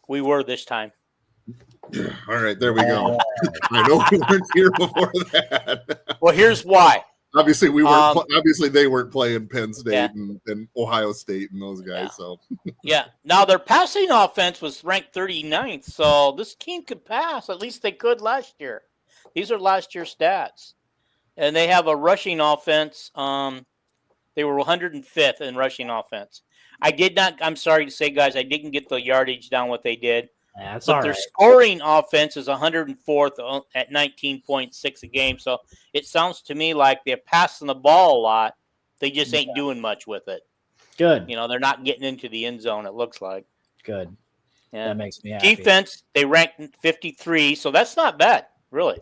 S2: We were this time.
S3: All right, there we go. I know we weren't here before that.
S2: Well, here's why.
S3: Obviously, we weren't. Obviously, they weren't playing Penn State and Ohio State and those guys. So
S2: Now their passing offense was ranked 39th, so this team could pass. At least they could last year. These are last year's stats, and they have a rushing offense. They were 105th in rushing offense. I'm sorry to say, guys, I didn't get the yardage down what they did.
S1: Yeah, that's
S2: but
S1: all
S2: their
S1: right.
S2: scoring offense is 104th at 19.6 a game. So it sounds to me like they're passing the ball a lot. They just ain't doing much with it.
S1: Good.
S2: They're not getting into the end zone, it looks like.
S1: Good.
S2: Yeah.
S1: That makes me happy.
S2: Defense, they ranked 53, so that's not bad, really.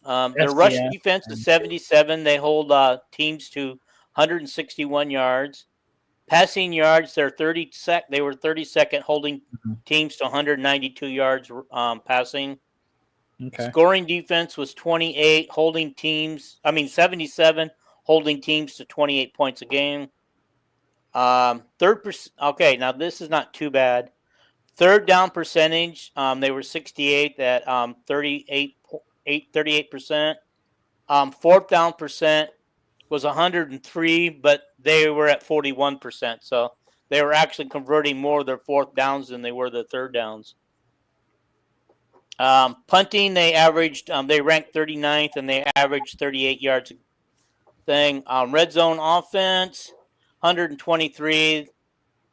S2: Their rush defense is 77. They hold teams to 161 yards. Passing yards, they were 32nd, holding teams to 192 yards passing.
S1: Okay.
S2: Scoring defense was 28, 77, holding teams to 28 points a game. Okay, now this is not too bad. Third down percentage, they were 68th at 38%. Fourth down percent was 103, but they were at 41%. So they were actually converting more of their fourth downs than they were their third downs. Punting, they ranked 39th, and they averaged 38 yards a thing. Red zone offense, 123.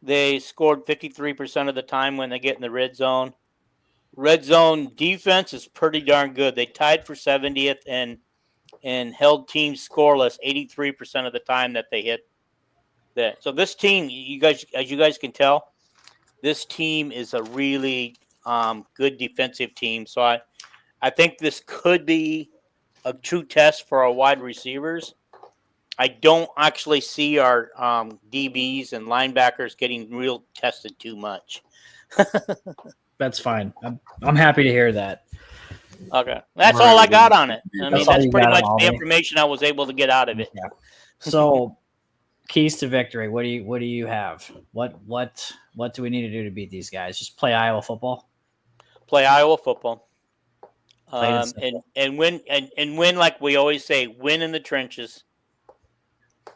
S2: They scored 53% of the time when they get in the red zone. Red zone defense is pretty darn good. They tied for 70th and held teams scoreless 83% of the time that they hit that. So this team, as you guys can tell, this team is a really good defensive team. So I think this could be a true test for our wide receivers. I don't actually see our DBs and linebackers getting real tested too much.
S1: That's fine. I'm happy to hear that.
S2: Okay, that's all I got on it. I mean, that's pretty much the information I was able to get out of it.
S1: Yeah. So, keys to victory. What do you have? What do we need to do to beat these guys? Just play Iowa football.
S2: Play Iowa football. And win like we always say. Win in the trenches.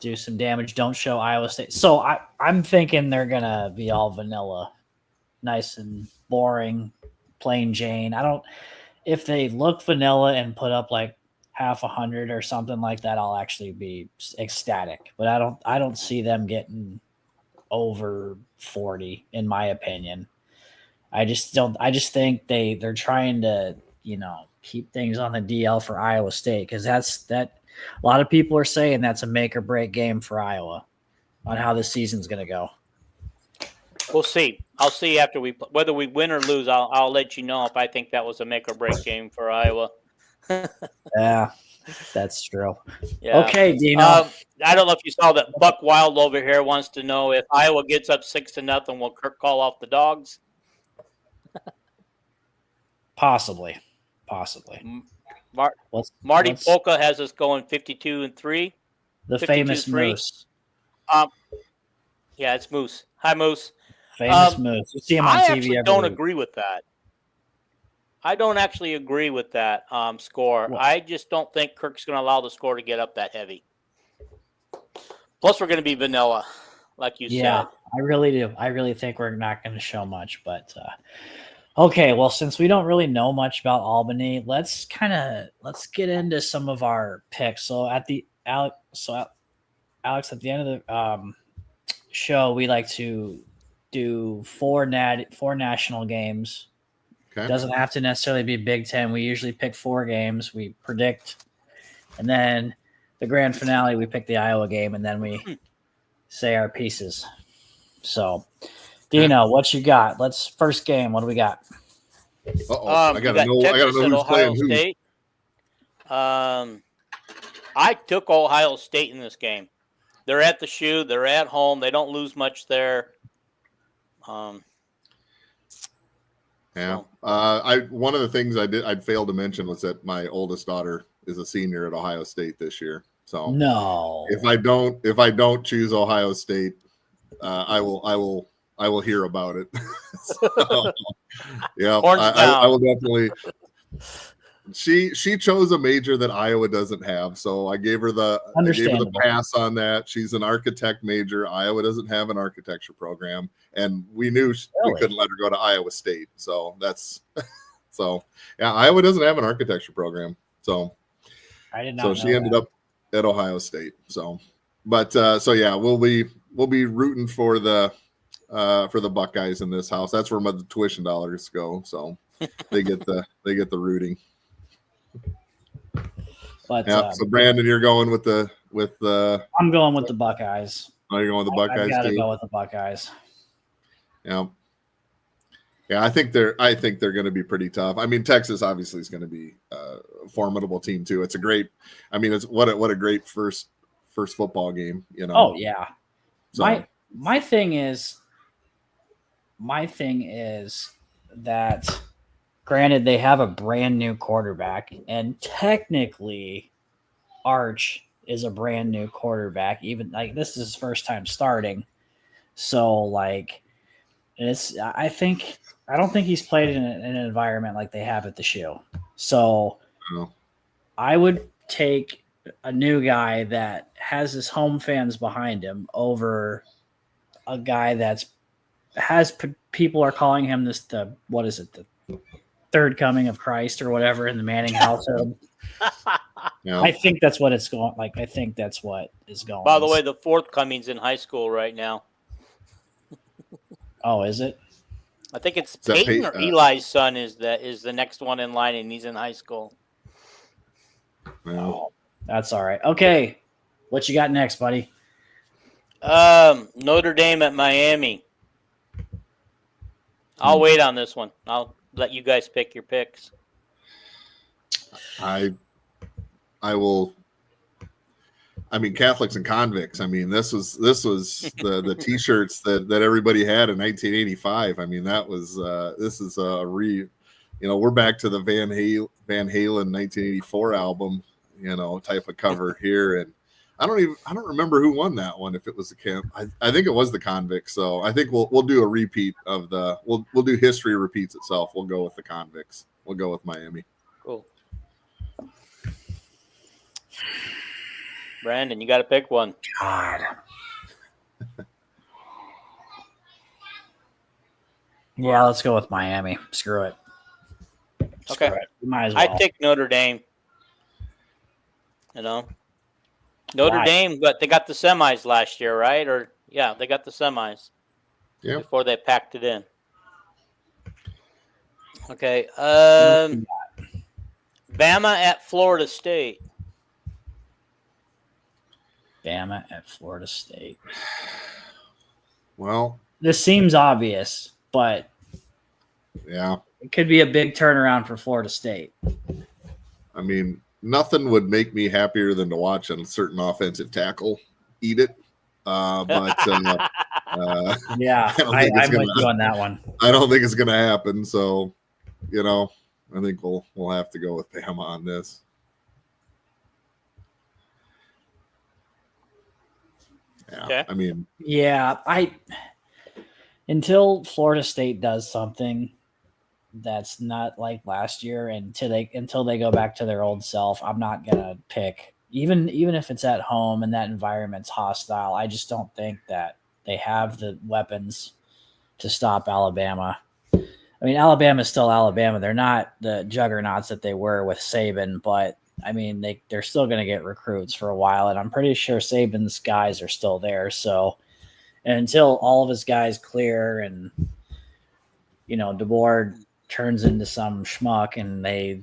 S1: Do some damage. Don't show Iowa State. So I'm thinking they're gonna be all vanilla, nice and boring, plain Jane. If they look vanilla and put up like half 100 or something like that, I'll actually be ecstatic. But I don't see them getting over 40, in my opinion. I just think they're trying to, keep things on the DL for Iowa State, because a lot of people are saying that's a make or break game for Iowa on how this season's going to go.
S2: We'll see. I'll see after whether we win or lose. I'll let you know if I think that was a make or break game for Iowa.
S1: Yeah, that's true.
S2: Yeah.
S1: Okay, Dino.
S2: I don't know if you saw that Buck Wild over here wants to know if Iowa gets up 6-0, will Kirk call off the dogs?
S1: Possibly.
S2: Marty Polka has us going 52-3.
S1: The famous Moose.
S2: Yeah, it's Moose. Hi, Moose.
S1: Famous Moose. You see him on TV
S2: actually don't agree with that. I don't actually agree with that score. What? I just don't think Kirk's going to allow the score to get up that heavy. Plus, we're going to be vanilla, like you said.
S1: Yeah, I really do. I really think we're not going to show much. But, okay, well, since we don't really know much about Albany, let's get into some of our picks. So, Alex, at the end of the show, we like to do four national games. Okay. Doesn't have to necessarily be Big Ten. We usually pick 4 games. We predict, and then the grand finale, we pick the Iowa game, and then we say our pieces. So, Dino, what you got? First game. What do we got?
S3: I gotta know who's playing
S2: State. I took Ohio State in this game. They're at the shoe. They're at home. They don't lose much there.
S3: Yeah. One of the things I'd failed to mention was that my oldest daughter is a senior at Ohio State this year. So
S1: no,
S3: if I don't choose Ohio State, I will hear about it. So, yeah, I will definitely. She chose a major that Iowa doesn't have, so I gave her the pass on that. She's an architect major. Iowa doesn't have an architecture program, and we knew we couldn't let her go to Iowa State. So that's yeah. Iowa doesn't have an architecture program, so
S1: I did not.
S3: So she ended up at Ohio State. So, but yeah, we'll be rooting for the Buckeyes in this house. That's where the tuition dollars go. So they get the rooting.
S1: But
S3: yeah, so Brandon, you're going with the
S1: I'm going with the Buckeyes.
S3: Oh, you're going with the Buckeyes. I
S1: gotta go with the Buckeyes.
S3: Yeah. Yeah, I think they're going to be pretty tough. I mean, Texas obviously is going to be a formidable team too. It's a great. I mean, it's what a great first football game.
S1: Oh yeah. So. My thing is that, granted, they have a brand new quarterback, and technically, Arch is a brand new quarterback. Even like this is his first time starting, so like, I don't think he's played in an environment like they have at the shoe. So, I would take a new guy that has his home fans behind him over a guy people are calling him the third coming of Christ or whatever in the Manning household. Yeah. I think that's what it's going. Like, I think that's what is going.
S2: By the way, the fourth coming's in high school right now.
S1: Oh, is it?
S2: I think it's Peyton or Eli's son is the next one in line, and he's in high school.
S1: Oh, that's all right. Okay, what you got next, buddy?
S2: Notre Dame at Miami. I'll wait on this one. I'll let you guys pick your picks.
S3: I will. I mean, Catholics and convicts. I mean, this was the T-shirts that everybody had in 1985. I mean, that was this is we're back to the Van Halen 1984 album, type of cover here, and I don't remember who won that one. If it was the camp, I think it was the convicts. So I think we'll do a repeat of we'll do history repeats itself. We'll go with the convicts. We'll go with Miami.
S2: Cool. Brandon, you got to pick one.
S1: God. Yeah, let's go with Miami. Screw it.
S2: Okay.
S1: Might as well.
S2: I take Notre Dame. Notre Dame, but they got the semis last year, right? Or they got the semis.
S3: Yeah.
S2: Before they packed it in. Okay. Bama at Florida State.
S1: Bama at Florida State.
S3: Well,
S1: this seems obvious, but
S3: yeah,
S1: it could be a big turnaround for Florida State.
S3: I mean, nothing would make me happier than to watch a certain offensive tackle eat it. But
S1: yeah, I'm with you on that one.
S3: I don't think it's going to happen. So, I think we'll have to go with Bama on this. Yeah,
S2: okay.
S3: I mean,
S1: yeah, until Florida State does something that's not like last year, until they go back to their old self, I'm not gonna pick. Even if it's at home and that environment's hostile, I just don't think that they have the weapons to stop Alabama. I mean, Alabama's still Alabama. They're not the juggernauts that they were with Saban, but I mean, they're still going to get recruits for a while, and I'm pretty sure Saban's guys are still there. So until all of his guys clear and, DeBoer turns into some schmuck and they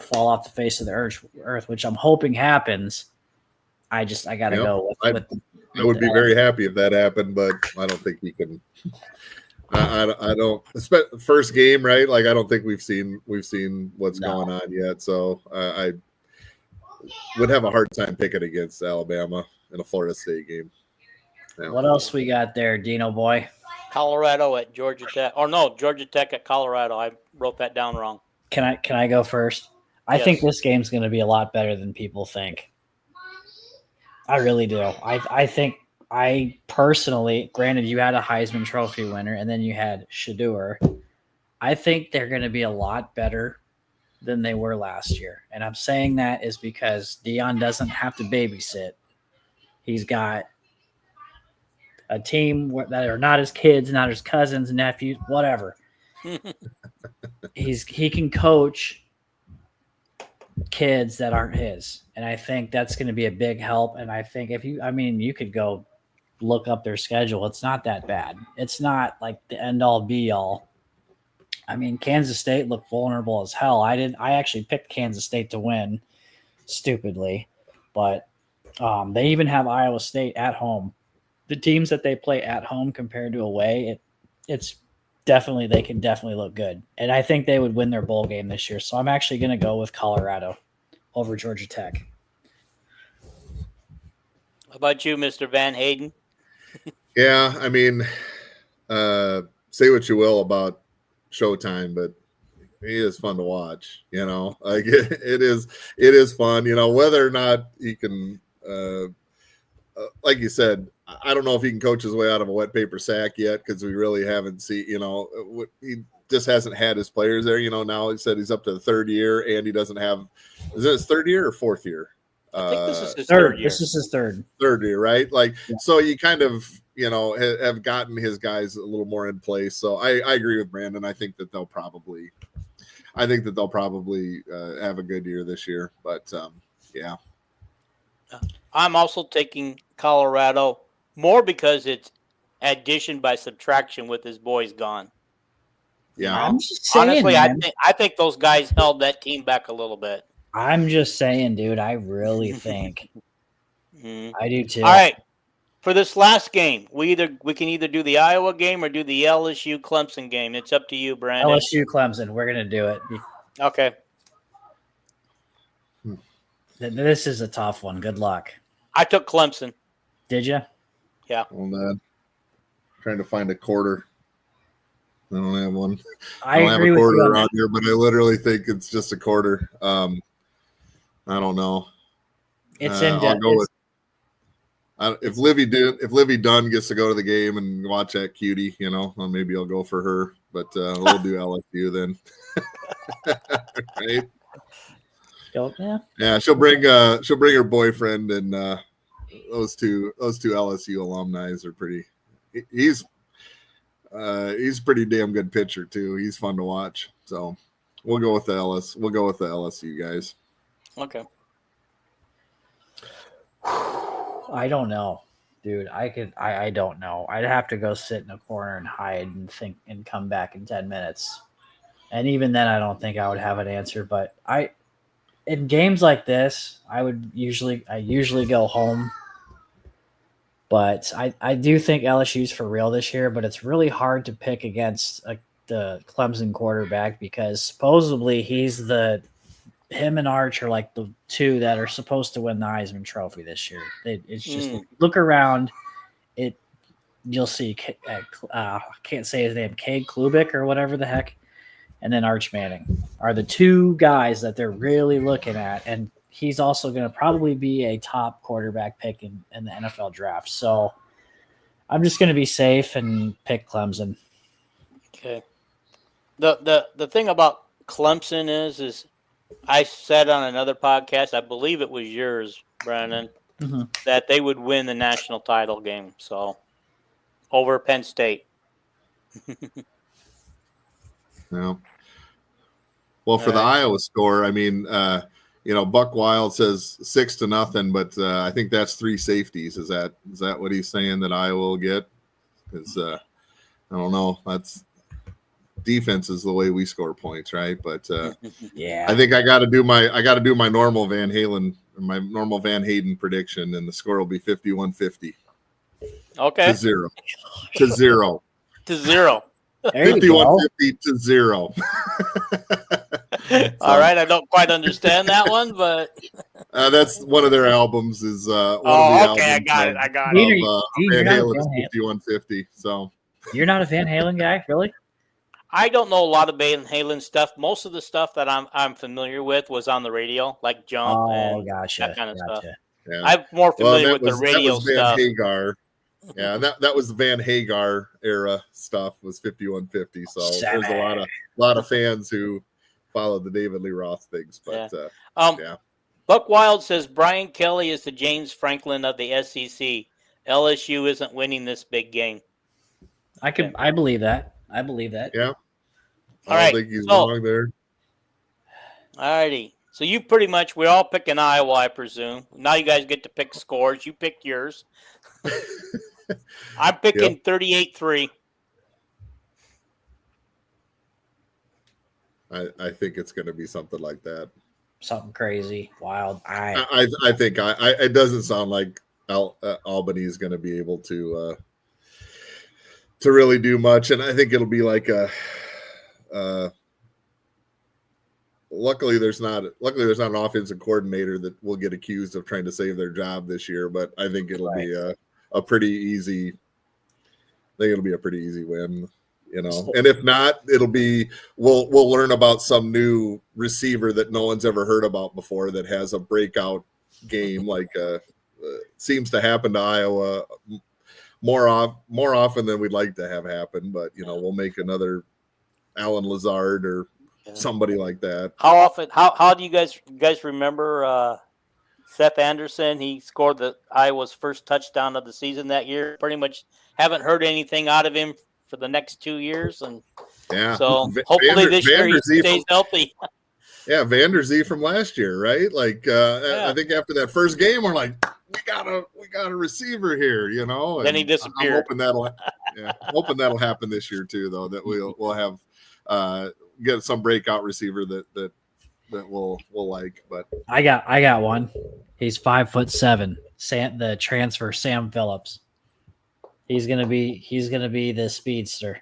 S1: fall off the face of the earth, which I'm hoping happens, I got to go with
S3: I would be very happy if that happened, but I don't think he can. I don't. First game, right? Like, I don't think we've seen what's going on yet. So I would have a hard time picking against Alabama in a Florida State game.
S1: Yeah. What else we got there, Dino boy?
S2: Colorado at Georgia Tech. Or no, Georgia Tech at Colorado. I wrote that down wrong.
S1: Can I go first? I think this game's going to be a lot better than people think. I really do. I personally, granted, you had a Heisman Trophy winner and then you had Shedeur. I think they're going to be a lot better than they were last year. And I'm saying that is because Deion doesn't have to babysit. He's got a team that are not his kids, not his cousins, nephews, whatever. He can coach kids that aren't his. And I think that's going to be a big help. And I think you could go look up their schedule. It's not that bad. It's not like the end all be all. I mean, Kansas State looked vulnerable as hell. I actually picked Kansas State to win stupidly, but they even have Iowa State at home. The teams that they play at home compared to away, it's definitely, they can definitely look good. And I think they would win their bowl game this year. So I'm actually going to go with Colorado over Georgia Tech.
S2: How about you, Mr. Van Hayden?
S3: Yeah, I mean, say what you will about Showtime, but he is fun to watch. Like it is fun. Whether or not he can, like you said, I don't know if he can coach his way out of a wet paper sack yet because we really haven't seen. He just hasn't had his players there. Now he said he's up to the third year and he doesn't have. Is it his third year or fourth year?
S2: I think this is his third year.
S1: This is his third
S3: year, right? Like, yeah. So you kind of, have gotten his guys a little more in place. So I agree with Brandon. I think that they'll probably have a good year this year. But yeah,
S2: I'm also taking Colorado more because it's addition by subtraction with his boys gone.
S3: Yeah,
S1: I'm just saying,
S2: honestly,
S1: man.
S2: I think those guys held that team back a little bit.
S1: I'm just saying, dude, I really think I do too.
S2: All right. For this last game, we can either do the Iowa game or do the LSU Clemson game. It's up to you, Brandon.
S1: LSU Clemson. We're going to do it.
S2: Okay.
S1: This is a tough one. Good luck.
S2: I took Clemson.
S1: Did you?
S2: Yeah.
S3: Well, trying to find a quarter. I don't have one.
S1: I
S3: don't have
S1: agree
S3: a quarter
S1: with you
S3: around here, but I literally think it's just a quarter. I don't know.
S1: It's in
S3: I'll go with if Livy Dunn gets to go to the game and watch that cutie, well, maybe I'll go for her. But we'll do LSU then. Right? Yeah. She'll bring her boyfriend, and those two LSU alumni are pretty. He's a pretty damn good pitcher too. He's fun to watch. So we'll go with the LSU guys.
S2: Okay.
S1: I don't know. Dude, I don't know. I'd have to go sit in a corner and hide and think and come back in 10 minutes. And even then, I don't think I would have an answer. But in games like this, I usually go home. But I do think LSU's for real this year. But it's really hard to pick against the Clemson quarterback because supposedly him and Arch are like the two that are supposed to win the Heisman Trophy this year. It's just look around, you'll see. I can't say his name, Cade Klubik or whatever the heck, and then Arch Manning are the two guys that they're really looking at, and he's also going to probably be a top quarterback pick in the NFL draft. So I'm just going to be safe and pick Clemson.
S2: Okay. The thing about Clemson is I said on another podcast, I believe it was yours, Brandon, that they would win the national title game. So over Penn State.
S3: Yeah. Well, for the Iowa score, I mean, Buck Wild says 6-0, but I think that's 3 safeties. Is that what he's saying that Iowa will get? Because I don't know. That's defense is the way we score points, right? But
S1: yeah,
S3: I think I got to do my normal Van Hayden prediction, and the score will be 51-50.
S2: Okay.
S3: To 0. To 0.
S2: To 0.
S3: 51-50 to 0.
S2: All right, I don't quite understand that one, but
S3: that's one of their albums. Is one of the
S2: okay,
S3: albums
S2: I got it.
S3: Van Halen is 51-50. So
S1: you're not a Van Halen guy, really?
S2: I don't know a lot of Van Halen stuff. Most of the stuff that I'm familiar with was on the radio, like Jump and that kind of stuff.
S3: Yeah.
S2: I'm more familiar with the radio
S3: that was Van
S2: stuff.
S3: Hagar. Yeah, that was the Van Hagar era stuff. Was 51-50. So there's a lot of fans who followed the David Lee Roth things. But yeah.
S2: Buck Wild says Brian Kelly is the James Franklin of the SEC. LSU isn't winning this big game.
S1: I believe that. I believe that.
S3: Yeah.
S2: I
S3: don't think he's wrong there.
S2: All righty. So you pretty much, we're all picking Iowa, I presume. Now you guys get to pick scores. You picked yours. I'm picking 38-3.
S3: I think it's going to be something like that.
S1: Something crazy, wild.
S3: I think it doesn't sound like Albany is going to be able to really do much, and I think it'll be like luckily there's not an offensive coordinator that will get accused of trying to save their job this year, but I think it'll be a pretty easy win, and if not, it'll be we'll learn about some new receiver that no one's ever heard about before that has a breakout game, like seems to happen to Iowa more often than we'd like to have happen, but we'll make another Alan Lazard or somebody like that.
S2: How often? How do you guys remember Seth Anderson? He scored Iowa's first touchdown of the season that year. Pretty much haven't heard anything out of him for the next 2 years, and so hopefully this year he stays healthy.
S3: Yeah, Vander Zee from last year, right? Like I think after that first game, we're like, we got a receiver here, And
S2: then he disappeared.
S3: I'm hoping that'll happen this year too, though. That we'll have get some breakout receiver that we'll like. But
S1: I got one. He's 5'7". The transfer Sam Phillips. He's gonna be the speedster.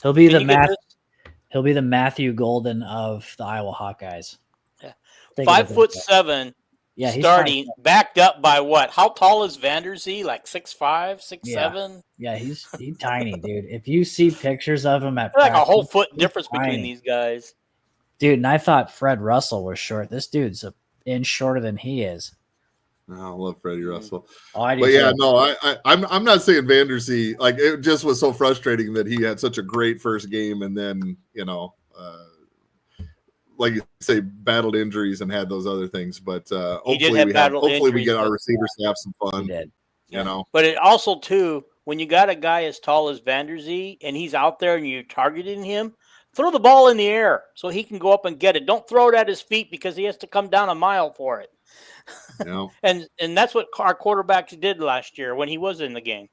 S1: He'll be the Matthew Golden of the Iowa Hawkeyes.
S2: Yeah. 5'7".
S1: Yeah,
S2: starting backed up by what? How tall is Vander Zee? Like 6'5", 6'7"?
S1: Yeah, he's tiny, dude. If you see pictures of him at
S2: like a whole foot difference between these guys.
S1: Dude, and I thought Fred Russell was short. This dude's an inch shorter than he is.
S3: I love Freddie Russell.
S1: I'm
S3: not saying Vander Zee. Like, it just was so frustrating that he had such a great first game and then, like you say, battled injuries and had those other things. But hopefully we get our receivers to have some fun.
S2: But it also too, when you got a guy as tall as Vander Zee and he's out there and you're targeting him, Throw the ball in the air so he can go up and get it. Don't throw it at his feet because he has to come down a mile for it.
S3: Yeah.
S2: and that's what our quarterbacks did last year when he was in the game.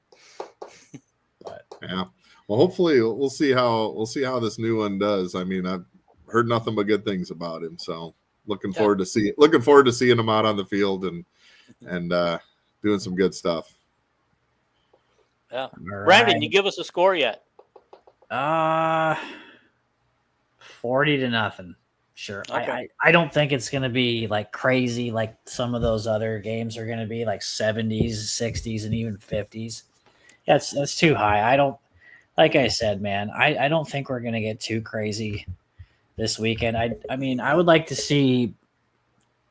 S3: Yeah. Well, hopefully we'll see how this new one does. I mean, I've heard nothing but good things about him, so looking forward to seeing him out on the field and doing some good stuff.
S2: Yeah. Right. Brandon, you give us a score yet?
S1: 40-0. Sure. Okay. I don't think it's going to be like crazy like some of those other games are going to be, like 70s, 60s, and even 50s. That's too high. I don't, like I said, man, I don't think we're going to get too crazy this weekend. I mean, I would like to see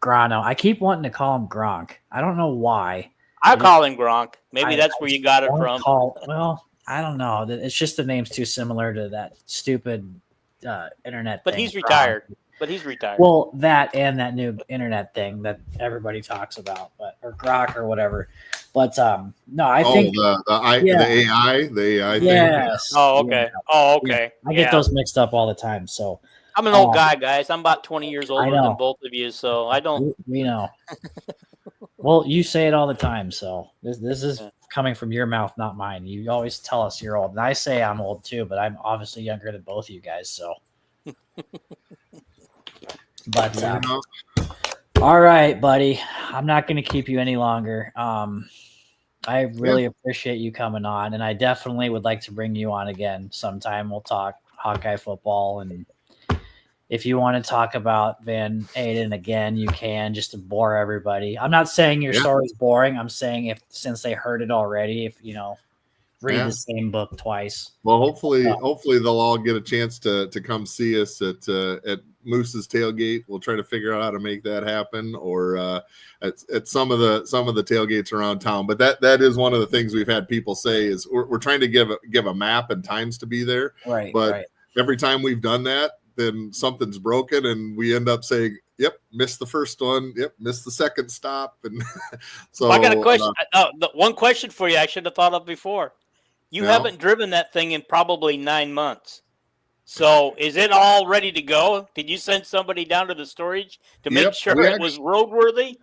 S1: Grano. I keep wanting to call him Gronk. I don't know why.
S2: I call him Gronk. Maybe that's where you got it from.
S1: Well, I don't know. It's just the name's too similar to that stupid internet
S2: but
S1: thing.
S2: He's retired. But he's retired.
S1: Well, that and that new internet thing that everybody talks about, or Grok or whatever. But no, I think
S3: the AI thing.
S1: Yes.
S2: Oh, okay.
S1: Yeah.
S2: Oh, okay.
S1: I get those mixed up all the time. So
S2: I'm an old guy, guys. I'm about 20 years older than both of you, so I don't.
S1: We know. Well, you say it all the time, so this is coming from your mouth, not mine. You always tell us you're old, and I say I'm old too, but I'm obviously younger than both of you guys. So. But all right, buddy. I'm not going to keep you any longer. I really appreciate you coming on, and I definitely would like to bring you on again sometime. We'll talk Hawkeye football, and if you want to talk about Van Hayden again, you can, just to bore everybody. I'm not saying your story's boring. I'm saying since they heard it already, if read the same book twice.
S3: Well, hopefully they'll all get a chance to come see us at Moose's tailgate. We'll try to figure out how to make that happen, or at some of the tailgates around town. But that is one of the things we've had people say is we're trying to give a map and times to be there.
S1: Right.
S3: But every time we've done that, then something's broken, and we end up saying, "Yep, missed the first one. Yep, missed the second stop." And so
S2: I got a question. One question for you I should have thought of before. You haven't driven that thing in probably 9 months. So is it all ready to go? Did you send somebody down to the storage to make sure it was roadworthy?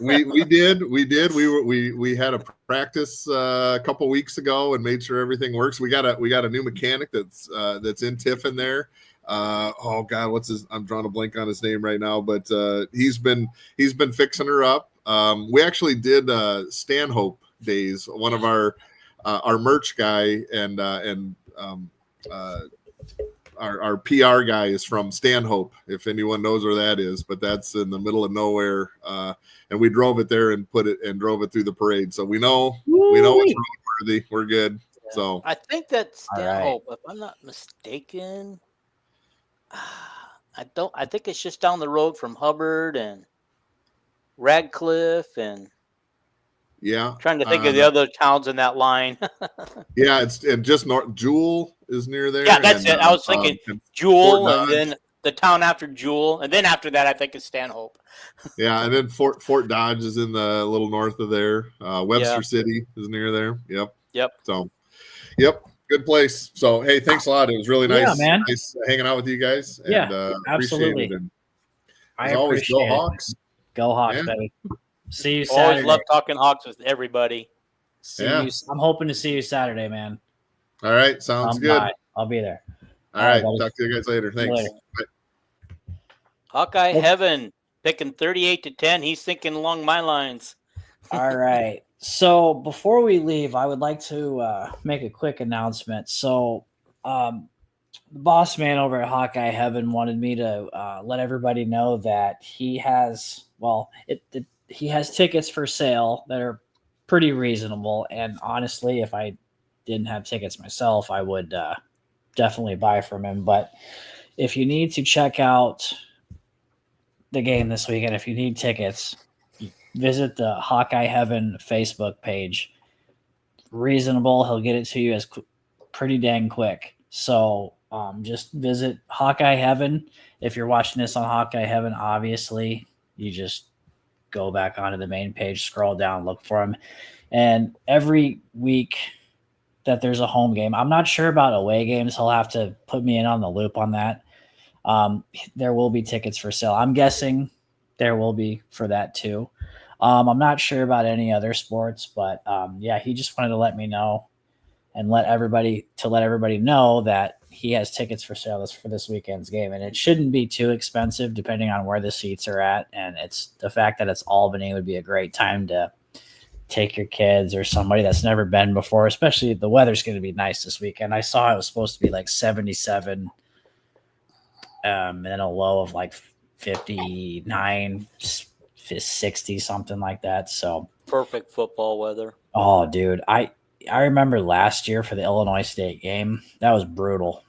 S3: we did. We had a practice a couple weeks ago and made sure everything works. We got a new mechanic that's in Tiffin there. Oh God, what's his? I'm drawing a blank on his name right now, but he's been fixing her up. We actually did Stanhope days. One of our merch guy and our PR guy is from Stanhope, if anyone knows where that is, but that's in the middle of nowhere. And we drove it there and drove it through the parade. So we know it's roadworthy. We're good. Yeah. So
S2: I think that's Stanhope, if I'm not mistaken. I think it's just down the road from Hubbard and Radcliffe and trying to think of the other towns in that line.
S3: It's just north. Jewel is near there.
S2: Yeah, that's it. I was thinking Jewel, and then the town after Jewel, and then after that, I think it's Stanhope.
S3: Yeah, and then Fort Dodge is in the little north of there. Webster City is near there. Yep. So, good place. So, hey, thanks a lot. It was really nice, nice hanging out with you guys. And,
S1: absolutely.
S3: And
S1: I always
S3: go Hawks.
S1: Go Hawks, baby. See you Saturday.
S2: Always love talking Hawks with everybody.
S1: See you. I'm hoping to see you Saturday, man.
S3: All right. Sounds good.
S1: Bye. I'll be there.
S3: All right. Talk to you guys later. Thanks. Bye.
S2: Hawkeye Heaven picking 38-10. He's thinking along my lines.
S1: All right. So before we leave, I would like to make a quick announcement. So the boss man over at Hawkeye Heaven wanted me to let everybody know that he has, he has tickets for sale that are pretty reasonable. And honestly, if I didn't have tickets myself, I would definitely buy from him. But if you need to check out the game this weekend, if you need tickets, visit the Hawkeye Heaven Facebook page. Reasonable. He'll get it to you as pretty dang quick. So just visit Hawkeye Heaven. If you're watching this on Hawkeye Heaven, obviously, you just go back onto the main page, scroll down, look for him. And every week that there's a home game. I'm not sure about away games. He'll have to put me in on the loop on that. There will be tickets for sale. I'm guessing there will be for that too. I'm not sure about any other sports, but yeah, he just wanted to let me know and let everybody know that he has tickets for sale for this weekend's game. And it shouldn't be too expensive depending on where the seats are at. And it's the fact that it's Albany would be a great time to take your kids or somebody that's never been before, especially the weather's going to be nice this weekend. I saw it was supposed to be like 77 and a low of like 59, 60, something like that. So
S2: perfect football weather.
S1: Oh, dude. I remember last year for the Illinois State game, that was brutal.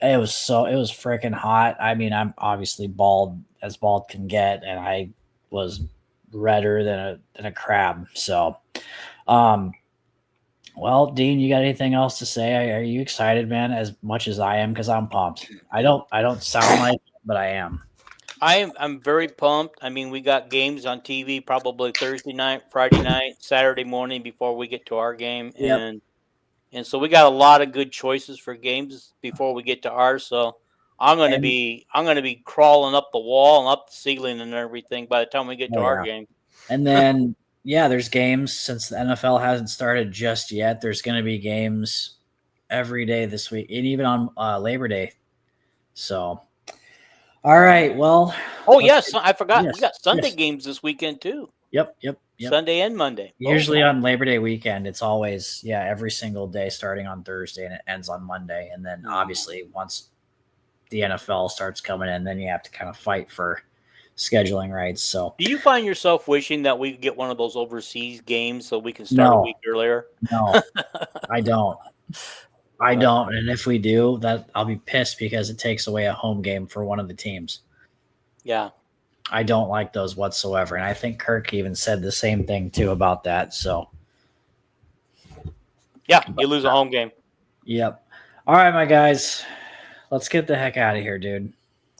S1: It was freaking hot. I mean, I'm obviously bald as bald can get, and I was redder than a crab. So, well, Dean, you got anything else to say? Are you excited, man, as much as I am? Because I'm pumped. I don't sound like it, but I am.
S2: I'm very pumped. I mean, we got games on TV probably Thursday night, Friday night, Saturday morning before we get to our game,
S1: Yep.
S2: and so we got a lot of good choices for games before we get to ours. So I'm going to be crawling up the wall and up the ceiling and everything by the time we get to our game.
S1: And then yeah, there's games since the NFL hasn't started just yet. There's going to be games every day this week, and even on Labor Day. So. All right. Well.
S2: Oh yes, I forgot. Yes, we got Sunday games this weekend too.
S1: Yep.
S2: Sunday and Monday.
S1: Usually on Labor Day weekend, it's always every single day starting on Thursday and it ends on Monday. And then obviously once the NFL starts coming in, then you have to kind of fight for scheduling rights. So,
S2: do you find yourself wishing that we could get one of those overseas games so we can start a week earlier?
S1: No, I don't. I don't, and if we do, that I'll be pissed because it takes away a home game for one of the teams.
S2: Yeah.
S1: I don't like those whatsoever, and I think Kirk even said the same thing too about that. So,
S2: yeah, you lose a home game.
S1: Yep. All right, my guys, let's get the heck out of here, dude.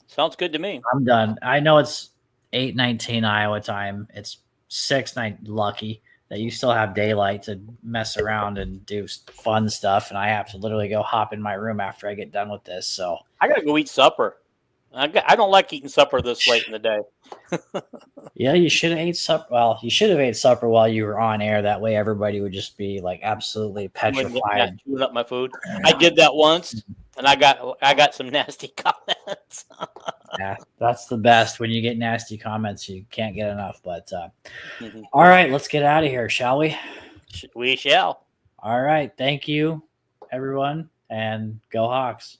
S2: Sounds good to me.
S1: I'm done. I know it's 8:19 Iowa time. It's 6:09 lucky that you still have daylight to mess around and do fun stuff, and I have to literally go hop in my room after I get done with this. So
S2: I gotta go eat supper. I don't like eating supper this late in the day.
S1: Yeah, you should have ate supper. Well, you should have ate supper while you were on air. That way, everybody would just be like absolutely petrified.
S2: Chewing up my food. I did that once, and I got some nasty comments.
S1: Yeah, that's the best. When you get nasty comments, you can't get enough. But all right, let's get out of here, shall we?
S2: We shall.
S1: All right. Thank you, everyone, and go Hawks.